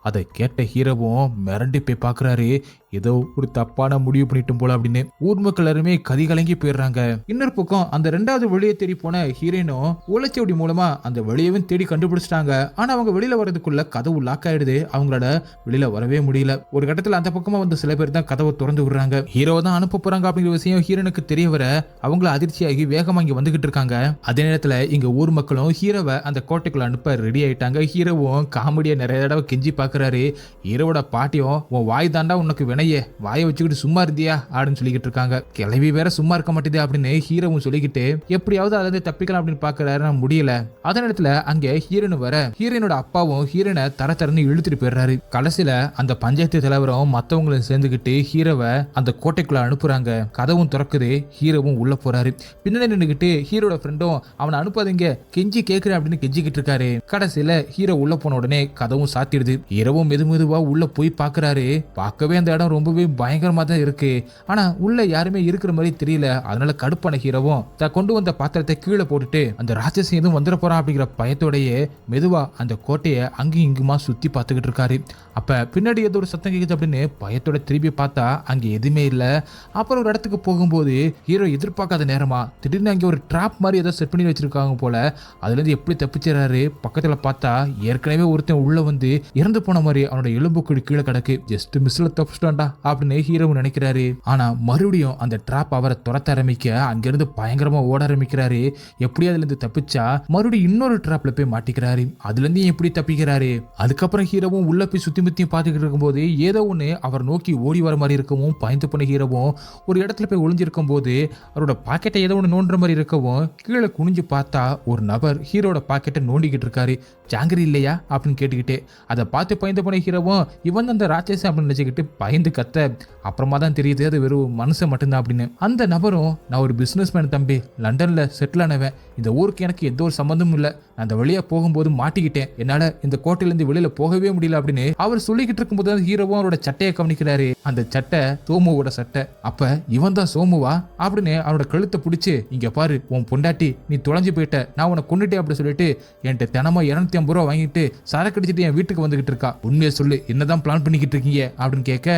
அதை கேட்ட ஹீரோவும் மிரண்டி போய் பாக்குறாரு. ஏதோ ஒரு தப்பான முடிவு பண்ணிட்டும் போல அப்படின்னு ஊர் மக்கள் எல்லாருமே கதி கலங்கி போயிடுறாங்க. இன்னொரு பக்கம் அந்த 2வது வெளியே தேடி போன ஹீரோனும் ஓலைச்சுவடி மூலமா அந்த வெளியவும் தேடி கண்டுபிடிச்சிட்டாங்க. ஆனா அவங்க வெளியில வர்றதுக்குள்ள கதவு லாக் ஆயிடுது. அவங்களோட வெளியில வரவே முடியல. ஒரு கட்டத்துல அந்த பக்கமா வந்து சில பேர் தான் கதவை திறந்து விடுறாங்க. ஹீரோவை தான் அனுப்ப போறாங்க அப்படிங்கிற விஷயம் ஹீரோனுக்கு தெரிய வர அவங்கள அதிர்ச்சியாகி வேகமா இங்க வந்துகிட்டு இருக்காங்க. அதே நேரத்துல இங்க ஊர் மக்களும் ஹீரோவை அந்த கோட்டைக்குள்ள அனுப்ப ரெடி ஆயிட்டாங்க. ஹீரோவும் காமெடியா நிறைய தடவை கெஞ்சி பாக்குறாரு. ஹீரோவோட பாட்டியும், உன் வாய் தாண்டா உனக்கு பிணைய வாயை வச்சுக்கிட்டு சும்மா இருந்தியா அப்படின்னு சொல்லிக்கிட்டு இருக்காங்க. கிளவி வேற சும்மா இருக்க மாட்டேது அப்படின்னு ஹீரோவும் சொல்லிக்கிட்டு எப்படியாவது அதுல தப்பிக்கலாம் அப்படின்னு பாக்குறாரு, முடியல. அதே நேரத்துல அங்க ஹீரோனு வர ஹீரோனோட அப்பாவும் ஹீரோனை தரன்னு இழுத்துட்டு போயிடுறாரு. கடைசியில அந்த பஞ்சாயத்து தலைவரும் மத்தவங்களும் சேர்ந்துகிட்டு ஹீரோவை அந்த கோட்டைக்குள்ள அனுப்புறாங்க. கதவும் திறக்குது, ஹீரோவும் உள்ள போறாரு. பின்னாடி நின்னுகிட்டு ஹீரோட ஃப்ரெண்டும் அவனை அனுப்பாதீங்க கெஞ்சி கேக்குறேன் அப்படின்னு கெஞ்சிக்கிட்டு இருக்காரு. கடைசியில ஹீரோ உள்ள போன உடனே கதவும் சாத்திடுது. ஹீரோவும் மெதுவா உள்ள போய் பாக்குறாரு. பார்க்கவே அந்த இடம் ரொம்பவே பயங்கரமா தான் இருக்கு. ஆனா உள்ள யாருமே இருக்கிற மாதிரி தெரியல. அதனால கடுப்பான ஹீரோவும் கொண்டு வந்த பாத்திரத்தை கீழே போட்டுட்டு அந்த ராட்சசன் எதுவும் வந்துட போறான் அப்படிங்கிற பயத்தோடையே மெதுவா அந்த கோட்டையை அங்கேயும் இங்குமா சுத்தி பார்த்துக்கிட்டு இருக்காரு. அப்ப பின்னாடி ஏதோ ஒரு சத்தம் கேக்குது அப்படின்னு பயத்தோட திரும்பி பார்த்தா அங்க எதுவுமே இல்ல. அப்புறம் ஒரு இடத்துக்கு போகும்போது ஹீரோ எதிர்பார்க்காத நேரமா திடீர்னு அங்க ஒரு ட்ராப் மாதிரி ஏதோ செட் பண்ணி வச்சிருக்காங்க போல. அதுல இருந்து எப்படி தப்பிச்சிடறாரு. பக்கத்துல பார்த்தா ஏற்கனவே ஒருத்தன் உள்ள வந்து இறந்து போன மாதிரி அவனோட எலும்புக்குடி கீழே கிடக்கு. ஜஸ்ட் மிஸ்ல தப்பிச்சிட்டான்டா அப்படின்னு ஹீரோ நினைக்கிறாரு. ஆனா மறுபடியும் அந்த ட்ராப் அவரை துரத்த ஆரம்பிக்க அங்கிருந்து பயங்கரமா ஓட ஆரம்பிக்கிறாரு. எப்படி அதுல இருந்து தப்பிச்சா மறுபடியும் இன்னொரு ட்ராப்ல போய் மாட்டிக்கிறாரு. அதுல இருந்து எப்படி தப்பிக்கிறாரு. அதுக்கப்புறம் ஹீரோவும் உள்ள போய் சுத்தி முத்தியும் பார்த்துக்கிட்டு இருக்கும்போது ஏதோ ஒண்ணு அவர் நோக்கி ஓடி வர மாதிரி இருக்கவும் பயந்து பண்ண ஹீரோவும் ஒரு இடத்துல போய் ஒளிஞ்சிருக்கும் போது அவரோட பாக்கெட்டை ஏதோ ஒன்று நோண்டுற மாதிரி இருக்கவும் கீழே குனிஞ்சு பார்த்தா ஒரு நபர் ஹீரோட பாக்கெட்டை நோண்டிக்கிட்டு இருக்காரு. ஜாங்கிரி இல்லையா அப்படின்னு கேட்டுக்கிட்டே அதை பார்த்து பயந்து போன ஹீரோவும் இவன் அந்த ராட்சசன் அப்படின்னு நினைச்சுக்கிட்டு பயந்து கத்த அப்புறமா தான் தெரியுது அது வெறும் மனுஷன் மட்டும்தான் அப்படின்னு. அந்த நபரும் நான் ஒரு பிசினஸ் மேன் தம்பி, லண்டன்ல செட்டில் ஆனவன், இந்த ஊருக்கு எனக்கு எந்த ஒரு சம்பந்தமும் இல்லை, நான் அந்த வழியா போகும்போது மாட்டிக்கிட்டேன், என்னால இந்த கோட்டையிலிருந்து வெளியில போகவே முடியல அப்படின்னு அவர் சொல்லிக்கிட்டு இருக்கும்போது ஹீரோவும் அவரோட சட்டையை கவனிக்கிறாரு. அந்த சட்டை சோமுவோட சட்டை. அப்ப இவன் தான் சோமுவா அப்படின்னு அவரோட கழுத்தை பிடிச்சு இங்க பாரு உன் பொண்டாட்டி நீ தொலைஞ்சு போயிட்ட, நான் உன்னை கொண்டுட்டேன் அப்படின்னு சொல்லிட்டு என்கிட்ட தினமும் 250 ரூபா வாங்கிட்டு சரக்கு அடிச்சுட்டு என் வீட்டுக்கு வந்துகிட்டு இருக்கா, உண்மையை சொல்லு என்னதான் பிளான் பண்ணிக்கிட்டு இருக்கீங்க அப்படின்னு கேட்க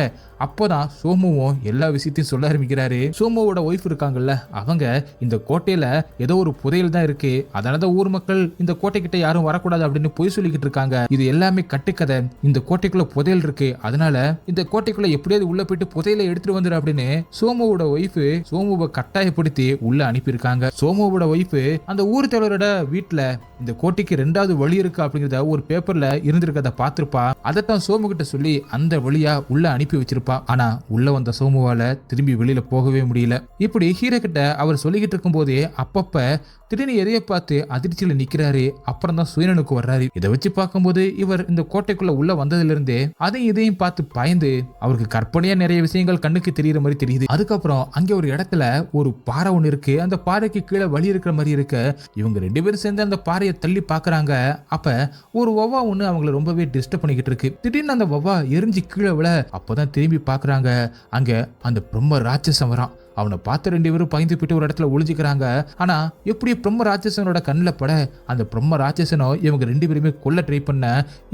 அப்போதான் சோமுவும் எல்லா விஷயத்தையும் சொல்ல ஆரம்பிக்கிறாரு. சோமுவோட ஒய்ஃப் இருக்காங்கல்ல அவங்க இந்த கோட்டையில ஏதோ ஒரு புதையல் தான் இருக்கு, அதனாலதான் ஊர் மக்கள் இந்த கோட்டை கிட்ட யாரும் வரக்கூடாது அப்படின்னு பொய் சொல்லிக்கிட்டு இருக்காங்க, இது எல்லாமே கட்டுக்கதை, இந்த கோட்டைக்குள்ள புதையல் இருக்கு, அதனால இந்த கோட்டைக்குள்ள எப்படியாவது உள்ள போயிட்டு புதையலை எடுத்துட்டு வந்துரு அப்படின்னு சோமுவோட ஒய்ஃப் சோமுவை கட்டாயப்படுத்தி உள்ள அனுப்பியிருக்காங்க. சோமுவோட ஒய்ஃப் அந்த ஊர் தலைவரோட வீட்டுல இந்த கோட்டைக்கு 2வது வழி இருக்கு அப்படிங்கறத ஒரு பேப்பர்ல இருந்திருக்கத பார்த்திருப்பா. அதைத்தான் சோமு கிட்ட சொல்லி அந்த வழியா உள்ள அனுப்பி வச்சிருப்பா. ஆனா உள்ள வந்த சோமுவால திரும்பி வெளியில போகவே முடியல. இப்படி ஹீரோ கிட்ட அவர் சொல்லிக்கிட்டு இருக்கும் போதே அப்பப்ப திடீர்னு எதைய பார்த்து அதிர்ச்சியில நிக்கிறாரு. அப்புறம் தான் சுயனனுக்கு வர்றாரு. இதை வச்சு பார்க்கும்போது இவர் இந்த கோட்டைக்குள்ள உள்ள வந்ததுல இருந்தே அதையும் இதையும் பார்த்து பயந்து அவருக்கு கற்பனையா நிறைய விஷயங்கள் கண்ணுக்கு தெரியற மாதிரி தெரியுது. அதுக்கப்புறம் அங்க ஒரு இடத்துல ஒரு பாறை ஒண்ணு இருக்கு. அந்த பாறைக்கு கீழே வழி இருக்கிற மாதிரி இருக்கு. இவங்க 2 பேரும் சேர்ந்து அந்த பாறையை தள்ளி பாக்குறாங்க. அப்ப ஒரு வவ்வா ஒண்ணு அவங்களை ரொம்பவே டிஸ்டர்ப் பண்ணிக்கிட்டு இருக்கு. திடீர்னு அந்த வவ்வா எரிஞ்சு கீழே விழ அப்பதான் திரும்பி பாக்குறாங்க. அங்க அந்த பிரம்ம ராட்சசன் வரான். அவனை பார்த்து 2 பேரும் பயந்து போயிட்டு ஒரு இடத்துல ஒளிஞ்சுக்கிறாங்க. ஆனா எப்படி பிரம்ம ராட்சசனோட கண்ணில் பட அந்த பிரம்ம ராட்சசனோ இவங்க 2 பேருமே கொல்ல ட்ரை பண்ண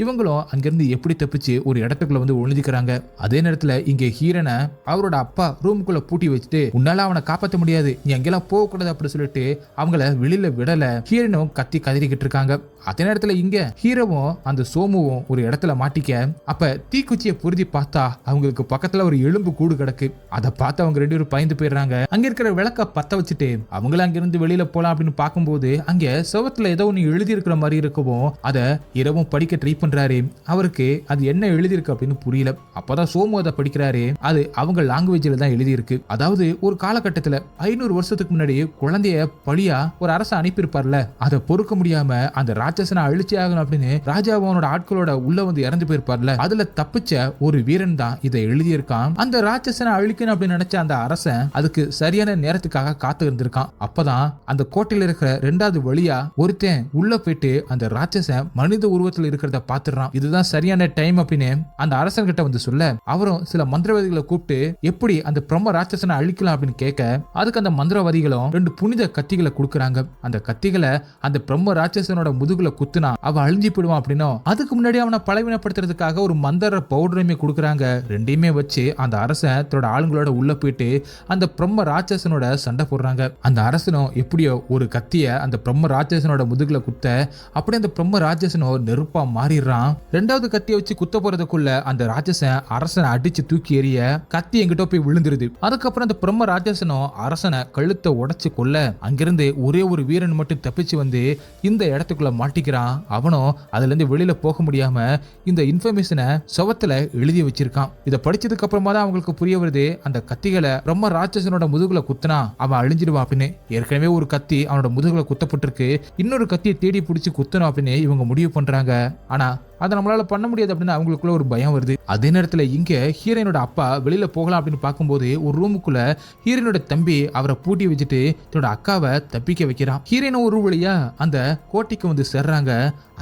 இவங்களும் அங்கிருந்து எப்படி தப்பிச்சு ஒரு இடத்துக்குள்ள வந்து ஒளிஞ்சுக்கிறாங்க. அதே நேரத்துல இங்க ஹீரனை அவரோட அப்பா ரூமுக்குள்ள பூட்டி வச்சுட்டு உன்னால அவனை காப்பாற்ற முடியாது, நீ அங்கெல்லாம் போக கூடாது அப்படின்னு சொல்லிட்டு அவங்கள வெளியில விடல. ஹீரனும் கத்தி கதறிக்கிட்டு இருக்காங்க. அதே நேரத்துல இங்க ஹீரோவும் அந்த சோமுவும் ஒரு இடத்துல மாட்டிக்க அப்ப தீக்குச்சியை பொருதி பார்த்தா அவங்களுக்கு பக்கத்துல ஒரு எலும்பு கூடு கிடக்கு. அதை பார்த்து அவங்க 2 பேரும் பயந்து போயிடுறாங்க. அங்க இருக்கிற விளக்க பத்த வச்சுட்டு அவங்கள அங்கிருந்து வெளியில போலாம் அப்படின்னு பார்க்கும்போது அங்க செவத்துல ஏதோ ஒண்ணு எழுதி இருக்கிற மாதிரி இருக்கவும் அதை இரவும் படிக்க ட்ரை பண்றாரு. அவருக்கு அது என்ன எழுதி இருக்கு அப்படின்னு புரியல. அப்பதான் சோமு அதை படிக்கிறாரு. அது அவங்க லாங்குவேஜ்ல தான் எழுதி இருக்கு. அதாவது ஒரு காலகட்டத்துல 500 வருஷத்துக்கு முன்னாடி குழந்தைய பழியா ஒரு அரசு அனுப்பியிருப்பார்ல, அதை பொறுக்க முடியாம அந்த ராட்சசனை அழிச்சே ஆகணும் அப்படின்னு ராஜாவோட ஆட்களோட உள்ள வந்து இறந்து போயிருப்பார்ல, அதுல தப்பிச்ச ஒரு வீரன் தான் இதை எழுதியிருக்கான். அந்த ராட்சசனை அழிக்கணும் அப்படின்னு நினைச்ச அந்த அரசன் அதுக்கு சரியான நேரத்துக்காக காத்து இருந்திருக்கான். அப்பதான் அந்த கோட்டையில இருக்கிற 2வது வழியா ஒருத்தன் உள்ள போயிட்டு அந்த ராட்சசன் மனித உருவத்தில் இருக்கிறத பாத்துறான். இதுதான் சரியான டைம் அப்படின்னு அந்த அரசன் கிட்ட வந்து சொல்ல அவரும் சில மந்திரவாதிகளை கூப்பிட்டு எப்படி அந்த பிரம்ம ராட்சசனை அழிக்கலாம் அப்படின்னு கேட்க அதுக்கு அந்த மந்திரவாதிகளும் 2 புனித கத்திகளை கொடுக்கறாங்க. அந்த கத்திகளை அந்த பிரம்ம ராட்சசனோட முதுகுல குத்துனா அவ அழிஞ்சு போயிடுவான் அப்படின்னும் அதுக்கு முன்னாடி அவனை பலவீனப்படுத்துறதுக்காக ஒரு மந்திர பவுடரையுமே கொடுக்கறாங்க. 2யுமே வச்சு அந்த அரசன் தன்னோட ஆளுங்களோட உள்ள போயிட்டு அந்த பிரம்ம ராட்சசனோட சண்டை போடுறாங்க. அந்த அரசனும் எப்படியோ ஒரு கத்திய அந்த பிரம்ம ராட்சசனோட முதுகுல குத்த அப்படியே அந்த பிரம்ம ராட்சசனோ நெருப்பா மாறிடுறான். ரெண்டாவது கத்தியை வச்சு குத்த போறதுக்குள்ள அந்த ராட்சசன் அரசனை அடிச்சு தூக்கி எறிய கத்தி எங்கிட்ட போய் விழுந்துருது. அதுக்கப்புறம் அந்த பிரம்ம ராட்சசனோ அரசனை கழுத்தை உடைச்சு கொள்ள அங்கிருந்து ஒரே ஒரு வீரன் மட்டும் தப்பிச்சு வந்து இந்த இடத்துக்குள்ள மாட்டிக்கிறான். அவனும் அதுல இருந்து வெளியில போக முடியாம இந்த இன்ஃபர்மேஷனை சுவத்துல எழுதி வச்சிருக்கான். இதை படிச்சதுக்கு அப்புறமா தான் அவங்களுக்கு புரிய வருது, அந்த கத்திகளை பிரம்ம ராட்சசனோட முதுகுல குத்துனா அவன் அழிஞ்சிடுவான் அப்படின்னு. ஏற்கனவே ஒரு கத்தி அவனோட முதுகுல குத்தப்பட்டிருக்கு, இன்னொரு கத்தியை தேடி பிடிச்சி குத்தணும் அப்படின்னு இவங்க முடிவு பண்றாங்க. ஆனா அதை நம்மளால பண்ண முடியாது அப்படின்னு அவங்களுக்குள்ள ஒரு பயம் வருது. அதே நேரத்துல இங்க ஹீரோயினோட அப்பா வெளியில போகலாம் அப்படின்னு பார்க்கும்போது ஒரு ரூமுக்குள்ள ஹீரோயினோட தம்பி அவரை பூட்டி வச்சுட்டு தன்னோட அக்காவை தப்பிக்க வைக்கிறான். ஹீரோயினும் ஒரு வழியா அந்த கோட்டைக்கு வந்து சேர்றாங்க.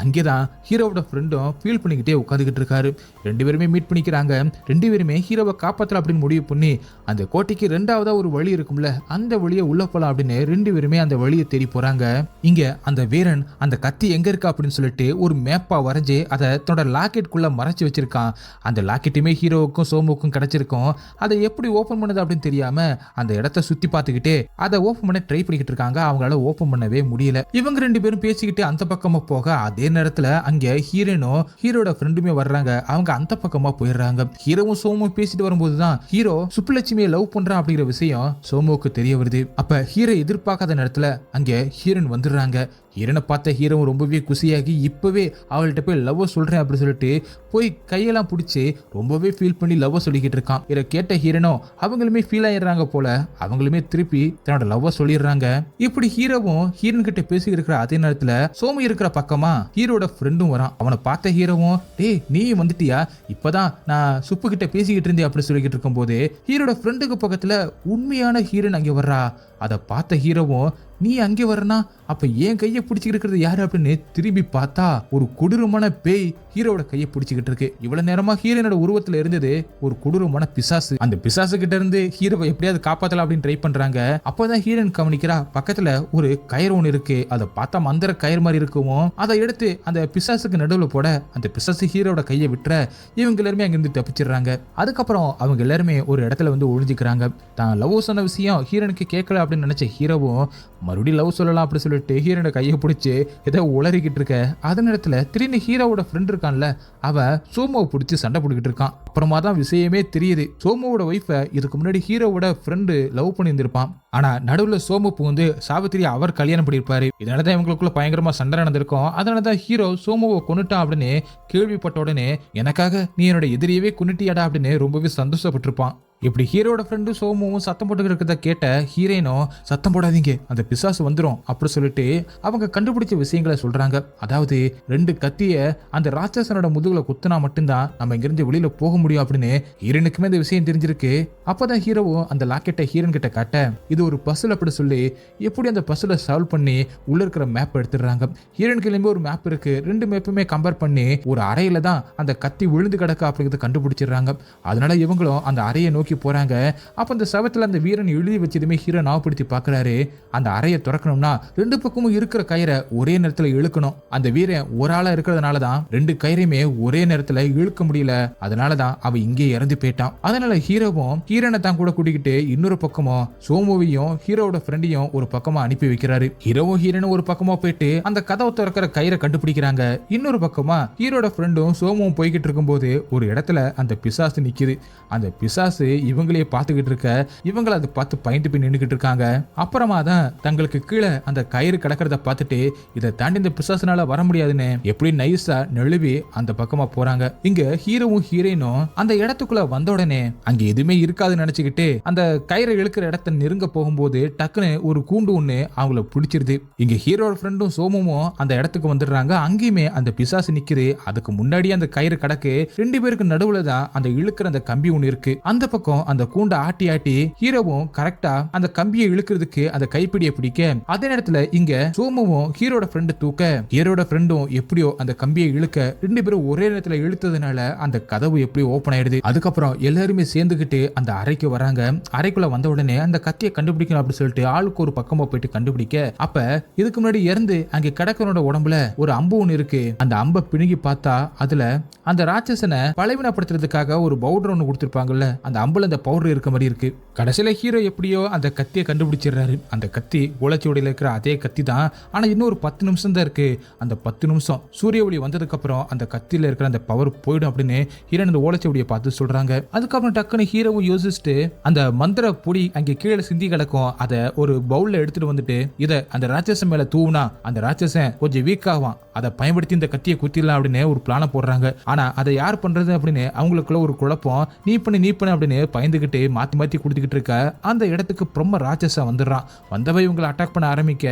அங்கேதான் ஹீரோவோட ஃப்ரெண்டும் ஃபீல் பண்ணிக்கிட்டே உட்காந்துக்கிட்டு இருக்காரு. ரெண்டு பேருமே மீட் பண்ணிக்கிறாங்க. ரெண்டு பேருமே ஹீரோவை காப்பாற்றலாம் அப்படின்னு முடிவு பண்ணி அந்த கோட்டைக்கு ரெண்டாவதா ஒரு வழி இருக்கும்ல, அந்த வழியை உள்ள போலாம் அப்படின்னு ரெண்டு பேருமே அந்த வழியை தேடி போறாங்க. இங்க அந்த வீரன் அந்த கத்தி எங்க இருக்கா அப்படின்னு சொல்லிட்டு ஒரு மேப்பா வரைஞ்சு அதை தன்னோட லாக்கெட்டுக்குள்ள மறைச்சு வச்சிருக்கான். அந்த லாக்கெட்டுமே ஹீரோவுக்கும் சோமுக்கும் கிடைச்சிருக்கும். அதை எப்படி ஓபன் பண்ணது அப்படின்னு தெரியாம அந்த இடத்த சுத்தி பார்த்துக்கிட்டே அதை ஓபன் பண்ண ட்ரை பண்ணிக்கிட்டு இருக்காங்க. அவங்களால ஓபன் பண்ணவே முடியல. இவங்க ரெண்டு பேரும் பேசிக்கிட்டு அந்த பக்கமா போக அதே நேரத்துல அங்க ஹீரோனும் ஹீரோட ஃப்ரெண்டுமே வர்றாங்க. அவங்க அந்த பக்கமா போயிடுறாங்க. ஹீரோவும் சோமும் பேசிட்டு வரும்போதுதான் ஹீரோ சுப்புலட்சுமியை லவ் பண்றான் அப்படிங்கிற விஷயம் சோமுக்கு தெரிய வருது. அப்ப ஹீரோ எதிர்பார்க்காத நேரத்துல அங்க ஹீரோன் வந்துடுறாங்க. ஹீரோனை பார்த்த ஹீரோ ரொம்பவே குசியாகி இப்பவே அவள்கிட்ட போய் லவ் சொல்றேன் அப்படின்னு சொல்லிட்டு போய் கையெல்லாம் பிடிச்சி ரொம்பவே ஃபீல் பண்ணி லவ் சொல்லிக்கிட்டு இருக்கான். இதை கேட்ட ஹீரோனோ அவங்களுமே ஃபீல் ஆயிடுறாங்க போல. அவங்களுமே திருப்பி தன்னோட லவ் சொல்லிடுறாங்க. இப்படி ஹீரோவும் ஹீரோன் கிட்ட பேசி இருக்கிற அதே நேரத்துல சோமு இருக்கிற பக்கமா ஹீரோட ஃப்ரெண்டும் வரான். அவனை பார்த்த ஹீரோவும் டேய் நீ வந்துட்டியா, இப்பதான் நான் சுப்பு கிட்ட பேசிக்கிட்டு இருந்தேன் அப்படி சொல்லிக்கிட்டு இருக்கும் போது ஹீரோட ஃப்ரெண்டுக்கு பக்கத்துல உண்மையான ஹீரோன் அங்கே வர்றா. அதை பார்த்த ஹீரோவும் நீ அங்கே வரனா அப்ப என் கையை பிடிச்சிருக்கிறது யாரு அப்படின்னு திரும்பி பார்த்தா ஒரு கொடூரமான பேய் ஹீரோட கையை பிடிச்சிக்கிட்டு இருக்கு. இவ்வளவு நேரமா ஹீரோனோட உருவத்துல இருந்தது ஒரு கொடூரமான பிசாசு. அந்த பிசாசு கிட்ட இருந்து ஹீரோவை எப்படியாவது காப்பாத்தலாம் அப்படின்னு ட்ரை பண்றாங்க. அப்பதான் ஹீரோன் கவனிக்கிறா பக்கத்துல ஒரு கயிறு ஒன்று இருக்கு. அதை பார்த்தா மந்திர கயிறு மாதிரி இருக்கும். அதை எடுத்து அந்த பிசாசுக்கு நடுவில் போட அந்த பிசாசு ஹீரோட கையை விட்டுற இவங்க எல்லாருமே அங்கிருந்து தப்பிச்சிடுறாங்க. அதுக்கப்புறம் அவங்க எல்லாருமே ஒரு இடத்துல வந்து ஒழிஞ்சுக்கிறாங்க. தான் லவ் சொன்ன விஷயம் ஹீரோனுக்கு கேட்கல அப்படின்னு நினைச்ச ஹீரோவும் மறுபடியும் லவ் சொல்லலாம் அப்படி சொல்லிட்டு ஹீரோட கையை பிடிச்சி ஏதோ உளறிக்கிட்டு இருக்க அதே நேரத்துல திடீர்னு ஹீரோவோட ஃப்ரெண்ட் இருக்கான்ல அவன் சோமுவை பிடிச்சி சண்டை போட்டுக்கிட்டு இருக்கான். அப்புறமா தான் விஷயமே தெரியுது. சோமுவோட ஒய்ஃபை இதுக்கு முன்னாடி ஹீரோவோட ஃப்ரெண்டு லவ் பண்ணியிருந்திருப்பான். ஆனா நடுவுல சோமு வந்து சாவித்திரி அவர் கல்யாணம் பண்ணியிருப்பாரு. இதனாலதான் இவங்களுக்குள்ள பயங்கரமா சண்டை நடந்திருக்கும். அதனாலதான் ஹீரோ சோமுவை கொன்னுட்டான் அப்படின்னு கேள்விப்பட்ட உடனே எனக்காக நீ என்னோட எதிரியவே கொன்னுட்டியாடா அப்படின்னு ரொம்பவே சந்தோஷப்பட்டிருப்பான். இப்படி ஹீரோட ஃப்ரெண்டு சோமுவும் சத்தம் போட்டு இருக்கிறத கேட்ட ஹீரோயினும் சத்தம் போடாதீங்க அந்த பிசாசு வந்துடும் அப்படி சொல்லிட்டு அவங்க கண்டுபிடிச்ச விஷயங்களை சொல்றாங்க. அதாவது ரெண்டு கத்திய அந்த ராட்சசனோட முதுகுல குத்துனா மட்டும்தான் நம்ம இங்கிருந்து வெளியில போக முடியும் அப்படின்னு ஹீரோனுக்குமே இந்த விஷயம் தெரிஞ்சிருக்கு. அப்பதான் ஹீரோவும் அந்த லாக்கெட்டை ஹீரோன் கிட்ட காட்ட இது ஒரு பசில் அப்படி சொல்லி எப்படி அந்த பசில சால்வ் பண்ணி உள்ள இருக்கிற மேப் எடுத்துடுறாங்க. ஹீரோனுக்கு ஒரு மேப் இருக்கு. ரெண்டு மேப்புமே கம்பேர் பண்ணி ஒரு அறையில தான் அந்த கத்தி விழுந்து கிடக்கு அப்படிங்கிறத கண்டுபிடிச்சிடுறாங்க. அதனால இவங்களும் அந்த அறையை நோக்கி போறாங்க. அப்ப அந்த சவத்துல அந்த வீரன் எழுதி வச்சதுமே ஹீரோ ஞாபகப்படுத்தி பாக்குறாரு. அந்த அறையை திறக்கணும்னா ரெண்டு பக்கமும் இருக்கிற கயிறை ஒரே நேரத்துல இழுக்கணும். அந்த வீரன் ஒரு ஆளா இருக்கிறதுனாலதான் ரெண்டு கயிறையுமே ஒரே நேரத்துல இழுக்க முடியல. அதனாலதான் அவன் இங்கே இறந்து போயிட்டான். அதனால ஹீரோவும் ஹீரோனை தான் கூட கூட்டிக்கிட்டு இன்னொரு பக்கமும் சோமுவையும் ஹீரோட ஃப்ரெண்டையும் ஒரு பக்கமா அனுப்பி வைக்கிறாரு. ஹீரோவும் ஹீரோனும் ஒரு பக்கமா போயிட்டு அந்த கதவை திறக்கிற கயிறை கண்டுபிடிக்கிறாங்க. இன்னொரு பக்கமா ஹீரோட ஃப்ரெண்டும் சோமுவும் போய்கிட்டு இருக்கும் போது ஒரு இடத்துல அந்த பிசாசு நிக்குது. அந்த பிசாசு இவங்களையே பார்த்துக்கிட்டு இருக்க இவங்களை அதை பார்த்து பயந்து போய் நின்றுகிட்டு இருக்காங்க. அப்புறமா தான் தங்களுக்கு கீழே அந்த கயிறு கிடக்கிறத பார்த்துட்டு இதை தாண்டி இந்த பிசாசுனால வர முடியாதுன்னு எப்படி நைஸா நழுவி அந்த பக்கமா போறாங்க. இங்க ஹீரோவும் ஹீரோயினும் அந்த இடத்துக்குள்ள வந்த உடனே அங்க எதுவுமே இருக்காதுன்னு நினைச்சுக்கிட்டு அந்த கயிறை இழுக்கிற இடத்த நெருங்க போகும்போது டக்குன்னு ஒரு கூண்டு ஒண்ணு அவங்கள பிடிச்சிருது. இங்க ஹீரோட ஃப்ரெண்டும் சோமுவும் அந்த இடத்துக்கு வந்துடுறாங்க. அங்கேயுமே அந்த பிசாசு நிக்குது. அதுக்கு முன்னாடி அந்த கயிறு கடக்கு ரெண்டு பேருக்கு நடுவுல தான் அந்த இழுக்கிற அந்த கம்பி ஒண்ணு இருக்கு. அந்த பக்கம் அந்த கூண்டை ஆட்டி ஆட்டி ஹீரோவும் கரெக்டா அந்த கம்பியை இழுக்கிறதுக்கு அந்த கைப்பிடியை பிடிக்க அதே நேரத்துல இங்க சோமுவும் ஹீரோட ஃப்ரெண்டு தூக்க ஹீரோட ஃப்ரெண்டும் எப்படியோ அந்த கம்பியை இழுக்க ரெண்டு பேரும் ஒரே நேரத்துல இழுத்ததுனால அந்த கதவு எப்படியோ ஓபன் ஆயிடுது. அதுக்கப்புறம் எல்லாருமே சேர்ந்துகிட்டு அந்த அறைக்கு வராங்க. அறைக்குள்ள வந்த உடனே அந்த கத்தியை கண்டுபிடிக்கணும் அப்படின்னு சொல்லிட்டு ஆளுக்கு ஒரு பக்கமா போயிட்டு கண்டுபிடிக்க அப்ப இதுக்கு முன்னாடி இறந்து அங்க கடக்கனோட உடம்புல ஒரு அம்பு ஒண்ணு இருக்கு. அந்த அம்பை பிணுகி பார்த்தா அதுல அந்த ராட்சசனை பலவீனப்படுத்துறதுக்காக ஒரு பவுடர் ஒண்ணு கொடுத்திருப்பாங்கல்ல, அந்த அம்பு உடம்புல அந்த பவுடர் இருக்க மாதிரி இருக்கு. கடைசியில ஹீரோ எப்படியோ அந்த கத்தியை கண்டுபிடிச்சிடுறாரு. அந்த கத்தி ஓலைச்சுவடியில் இருக்கிற அதே கத்தி தான். ஆனா இன்னும் ஒரு 10 நிமிஷம் தான் இருக்கு. அந்த 10 நிமிஷம் சூரிய ஒளி வந்ததுக்கு அப்புறம் அந்த கத்தியில இருக்கிற அந்த பவர் போயிடும் அப்படின்னு ஹீரோ அந்த ஓலைச்சுவடியை பார்த்து சொல்றாங்க. அதுக்கப்புறம் டக்குன்னு ஹீரோவும் யோசிச்சுட்டு அந்த மந்திர பொடி அங்கே கீழே சிந்தி கிடக்கும், அதை ஒரு பவுல்ல எடுத்துட்டு வந்துட்டு இதை அந்த ராட்சசன் மேல தூவுனா அந்த ராட்சசன் கொஞ்சம் வீக் ஆவான், அதை பயன்படுத்தி இந்த கத்தியை குத்திடலாம் அப்படின்னு ஒரு பிளான போடுறாங்க. ஆனா அதை யார் பண்றது அப்படின்னு அவங்களுக்குள்ள ஒரு குழப்பம். நீ பண்ணு அப்படின்னு பயந்துகிட்டு மாத்தி மாத்தி கொடுத்துக்கிட்டு இருக்க அந்த இடத்துக்கு பிரம்ம ராட்சசா வந்துடுறான். வந்தவை இவங்களை அட்டாக் பண்ண ஆரம்பிக்க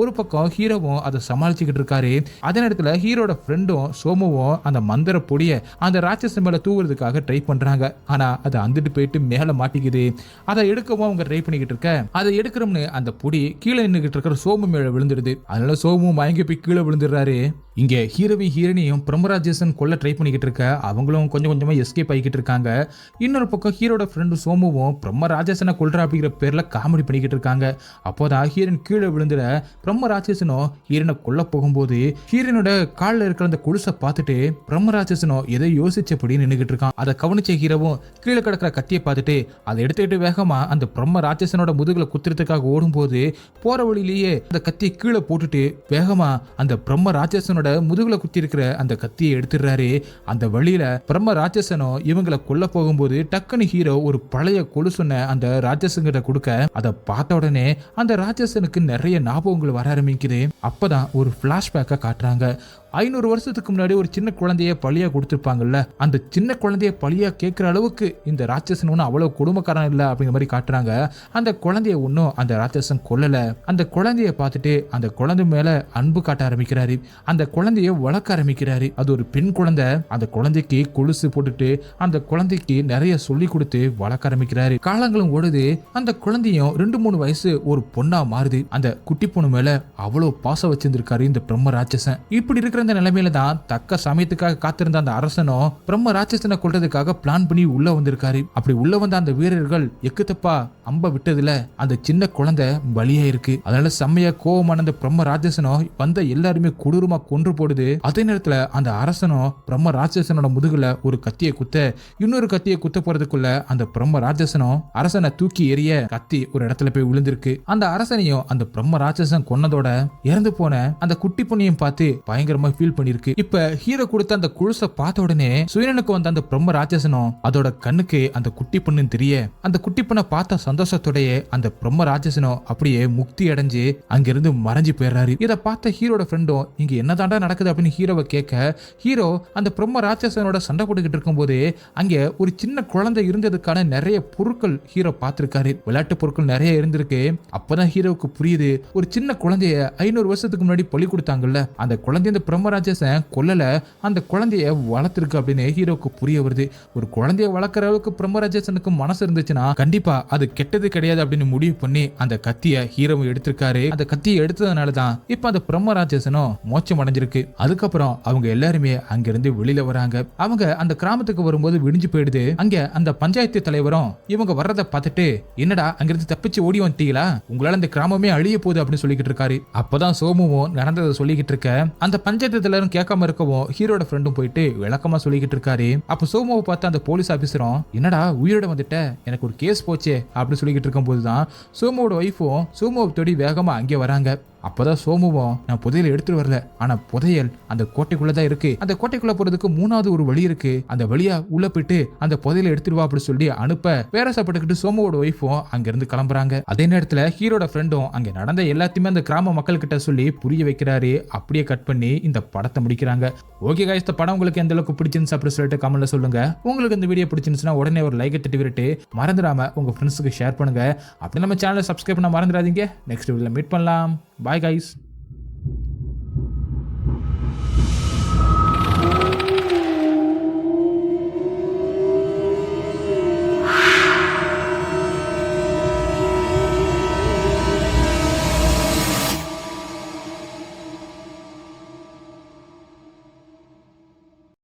ஒரு பக்கம் ஹீரோவும் அதை சமாளிச்சுக்கிட்டு இருக்காரு. அதே நேரத்துல ஹீரோட ஃப்ரெண்டும் சோமுவும் அந்த மந்திர பொடியை அந்த ராட்சசன் மேல தூவுறதுக்காக ட்ரை பண்றாங்க. ஆனா அதை அந்துட்டு போயிட்டு மேல மாட்டிக்குது. அதை எடுக்கவும் அவங்க ட்ரை பண்ணிக்கிட்டு இருக்க அதை எடுக்கிறோம்னு அந்த பொடி கீழே நின்றுகிட்டு இருக்கிற சோமு மேல விழுந்துடுது. அதனால சோமு மயங்கி போய் கீழே விழுந்துடுறாரு. இங்க ஹீரோவையும் ஹீரோனையும் பிரம்மராஜேசன் கொல்ல ட்ரை பண்ணிக்கிட்டு இருக்க அவங்களும் கொஞ்சம் கொஞ்சமா எஸ்கேப் ஆகிக்கிட்டு இருக்காங்க. இன்னொரு பக்கம் ஹீரோட ஃப்ரெண்டு சோமுவும் பிரம்மராஜேசனை கொல்றா அப்படிங்கிற பேர்ல காமெடி பண்ணிக்கிட்டு இருக்காங்க. அப்போதான் ஹீரோன் கீழே விழுந்துட பிரம்மராஜேசனும் ஹீரோனை கொல்ல போகும்போது ஹீரோனோட காலில் இருக்கிற அந்த கொலுசை பார்த்துட்டு பிரம்மராஜேசனும் எதை யோசிச்சபடி நின்றுகிட்டு இருக்கான். அதை கவனிச்ச ஹீரோவும் கீழே கிடக்கிற கத்தியை பார்த்துட்டு அதை எடுத்துக்கிட்டு வேகமா அந்த பிரம்மராஜேசனோட முதுகுல குத்துறதுக்காக ஓடும்போது போற வழியிலேயே அந்த கத்தியை கீழே போட்டுட்டு வேகமா அந்த பிரம்மராஜேசனோட முதுகுல குத்தி இருக்கிற அந்த கத்தியை எடுத்துடுறாரு. அந்த வழியில பிரம்ம ராட்சசனும் இவங்களை கொல்ல போகும்போது டக்குனு ஹீரோ ஒரு பழைய கொலுசுன அந்த ராட்சசங்கிட்ட கொடுக்க அதை பார்த்த உடனே அந்த ராட்சசனுக்கு நிறைய ஞாபகங்கள் வர ஆரம்பிக்குது. அப்பதான் ஒரு பிளாஷ்பேக்கை காட்டுறாங்க. 500 வருஷத்துக்கு முன்னாடி ஒரு சின்ன குழந்தைய பழியா கொடுத்துருப்பாங்கல்ல, அந்த சின்ன குழந்தைய பழியா கேட்கிற அளவுக்கு இந்த ராட்சசன் ஒன்னும் அவ்வளவு கொடுமைக்காரன் இல்லை அப்படிங்கிற மாதிரி காட்டுறாங்க. அந்த குழந்தைய ஒன்னும் அந்த ராட்சசன் கொல்லல. அந்த குழந்தைய பார்த்துட்டு அந்த குழந்தை மேல அன்பு காட்ட ஆரம்பிக்கிறாரு. அந்த குழந்தைய வளர்க்க ஆரம்பிக்கிறாரு. அது ஒரு பெண் குழந்தை. அந்த குழந்தைக்கு கொலுசு போட்டுட்டு அந்த குழந்தைக்கு நிறைய சொல்லி கொடுத்து வளர்க்க ஆரம்பிக்கிறாரு. காலங்களும் ஓடுது. அந்த குழந்தையும் 2-3 வயசு ஒரு பொண்ணா மாறுது. அந்த குட்டி பொண்ணு மேல அவ்வளவு பாசம் வச்சிருந்திருக்காரு இந்த பிரம்ம ராட்சசன். இப்படி இருக்கிற இந்த நிலைமையில தான் தக்க சமயத்துக்காக காத்திருந்த அந்த அரசனும் பிரம்ம ராட்சசனை கொல்றதுக்காக பிளான் பண்ணி உள்ள வந்திருக்காரு. அப்படி உள்ள வந்த அந்த வீரர்கள் எக்குத்தப்பா அம்ப விட்டதுல அந்த சின்ன குழந்தை பலியா இருக்கு. அதனால செம்மையா கோவமான அந்த பிரம்ம ராட்சசனும் வந்த எல்லாருமே கொடூரமா கொன்று போடுது. அதே நேரத்துல அந்த அரசனும் பிரம்ம ராட்சசனோட முதுகுல ஒரு கத்தியை குத்த இன்னொரு கத்தியை குத்த போறதுக்குள்ள அந்த பிரம்ம ராட்சசனும் அரசனை தூக்கி எறிய கத்தி ஒரு இடத்துல போய் விழுந்திருக்கு. அந்த அரசனையும் அந்த பிரம்ம ராட்சசன் கொன்னதோட இறந்து போன அந்த குட்டி பொண்ணையும் பார்த்து பயங்கரமா ஃபீல் பண்ணிருக்கு. இப்ப ஹீரோ கொடுத்த அந்த குழுசை பார்த்த உடனே சுயனுக்கு வந்த அந்த பிரம்ம ராட்சசனும் அதோட கண்ணுக்கு அந்த குட்டி பொண்ணு தெரிய அந்த குட்டி பொண்ணை பார்த்த சந்தோஷத்தோடயே அந்த பிரம்ம ராட்சசனும் அப்படியே முக்தி அடைஞ்சு அங்கிருந்து மறைஞ்சு போயிடுறாரு. இதை பார்த்த ஹீரோட ஃப்ரெண்டும் இங்க என்னதாண்டா நடக்குது அப்படின்னு ஹீரோவை கேட்க ஹீரோ அந்த பிரம்ம ராட்சசனோட சண்டை போட்டுக்கிட்டு இருக்கும்போது அங்க ஒரு சின்ன குழந்தை இருந்ததுக்கான நிறைய பொருட்கள் ஹீரோ பார்த்திருக்காரு. விளையாட்டு பொருட்கள் நிறைய இருந்திருக்கு. அப்பதான் ஹீரோவுக்கு புரியுது, ஒரு சின்ன குழந்தைய 500 வருஷத்துக்கு முன்னாடி பலி கொடுத்தாங்கல்ல, அந்த குழந்தை இந்த பிரம்மராஜசன் கொல்லல, அந்த குழந்தைய வளர்த்திருக்கு அப்படின்னு ஹீரோக்கு புரிய வருது. ஒரு குழந்தைய வளர்க்குற அளவுக்கு பிரம்மராஜசனுக்கு மனசு இருந்துச்சுன்னா கண்டிப்பா அது கெட்டது கிடையாது அப்படின்னு முடிவு பண்ணி அந்த கத்திய ஹீரோவை எடுத்திருக்காரு. அந்த கத்தியை எடுத்ததுனாலதான் இப்ப அந்த பிரம்மராஜசனும் மோட்சம் அடைஞ்சிருக்கு. அதுக்கப்புறம் அவங்க எல்லாருமே அங்கிருந்து வெளியில வராங்க. அவங்க அந்த கிராமத்துக்கு வரும்போது விடிஞ்சு போயிடுது. அங்க அந்த பஞ்சாயத்து தலைவரும் இவங்க வர்றதை பார்த்துட்டு என்னடா அங்கிருந்து தப்பிச்சு ஓடி வந்துட்டீங்களா, உங்களால இந்த கிராமமே அழிய போகுது அப்படின்னு சொல்லிக்கிட்டு இருக்காரு. அப்பதான் சோமுவும் நடந்ததை சொல்லிக்கிட்டு இருக்க அந்த பஞ்சாயத்து எல்லாரும் கேட்காம இருக்கவும் ஹீரோட ஃப்ரெண்டும் போயிட்டு விளக்கமா சொல்லிக்கிட்டு இருக்காரு. அப்ப சோமுவை பார்த்து அந்த போலீஸ் ஆபீசரும் என்னடா உயிரோட வந்துட்ட, எனக்கு ஒரு கேஸ் போச்சே அப்படின்னு சொல்லிக்கிட்டு இருக்கும் போதுதான் சோமுவோட ஒய்ஃபும் சோமுவை தேடி வேகமா அங்கே வராங்க. அப்பதான் சோமுவும் நான் புதையல் எடுத்துட்டு வரல, ஆனா புதையல் அந்த கோட்டைக்குள்ளதான் இருக்கு, அந்த கோட்டைக்குள்ள போறதுக்கு 3வது ஒரு வழி இருக்கு, அந்த வழியா உள்ள போயிட்டு அந்த புதையல எடுத்துருவா அப்படின்னு சொல்லி அனுப்ப பேரசப்பட்டுக்கிட்டு சோமுவோட ஒய்ஃபும் அங்க இருந்து கிளம்புறாங்க. அதே நேரத்துல ஹீரோட ஃப்ரெண்டும் அங்க நடந்த எல்லாத்தையுமே அந்த கிராம மக்கள் கிட்ட சொல்லி புரிய வைக்கிறாரு. அப்படியே கட் பண்ணி இந்த படத்தை முடிக்கிறாங்க. ஓகே गाइस, இந்த படம் உங்களுக்கு எந்த அளவுக்கு பிடிச்சிருந்துச்சு அப்படின்னு சொல்லிட்டு கமெண்ட்ல சொல்லுங்க. உங்களுக்கு இந்த வீடியோ பிடிச்சிருந்துச்சுன்னா உடனே ஒரு லைக் தட்டி விட்டு மறந்துடாம உங்க ஃப்ரெண்ட்ஸுக்கு ஷேர் பண்ணுங்க. அப்படி நம்ம சேனலை சப்ஸ்கிரைப் பண்ண மறந்துடாதீங்க. நெக்ஸ்ட் வீடியோல மீட் பண்ணலாம். Bye guys.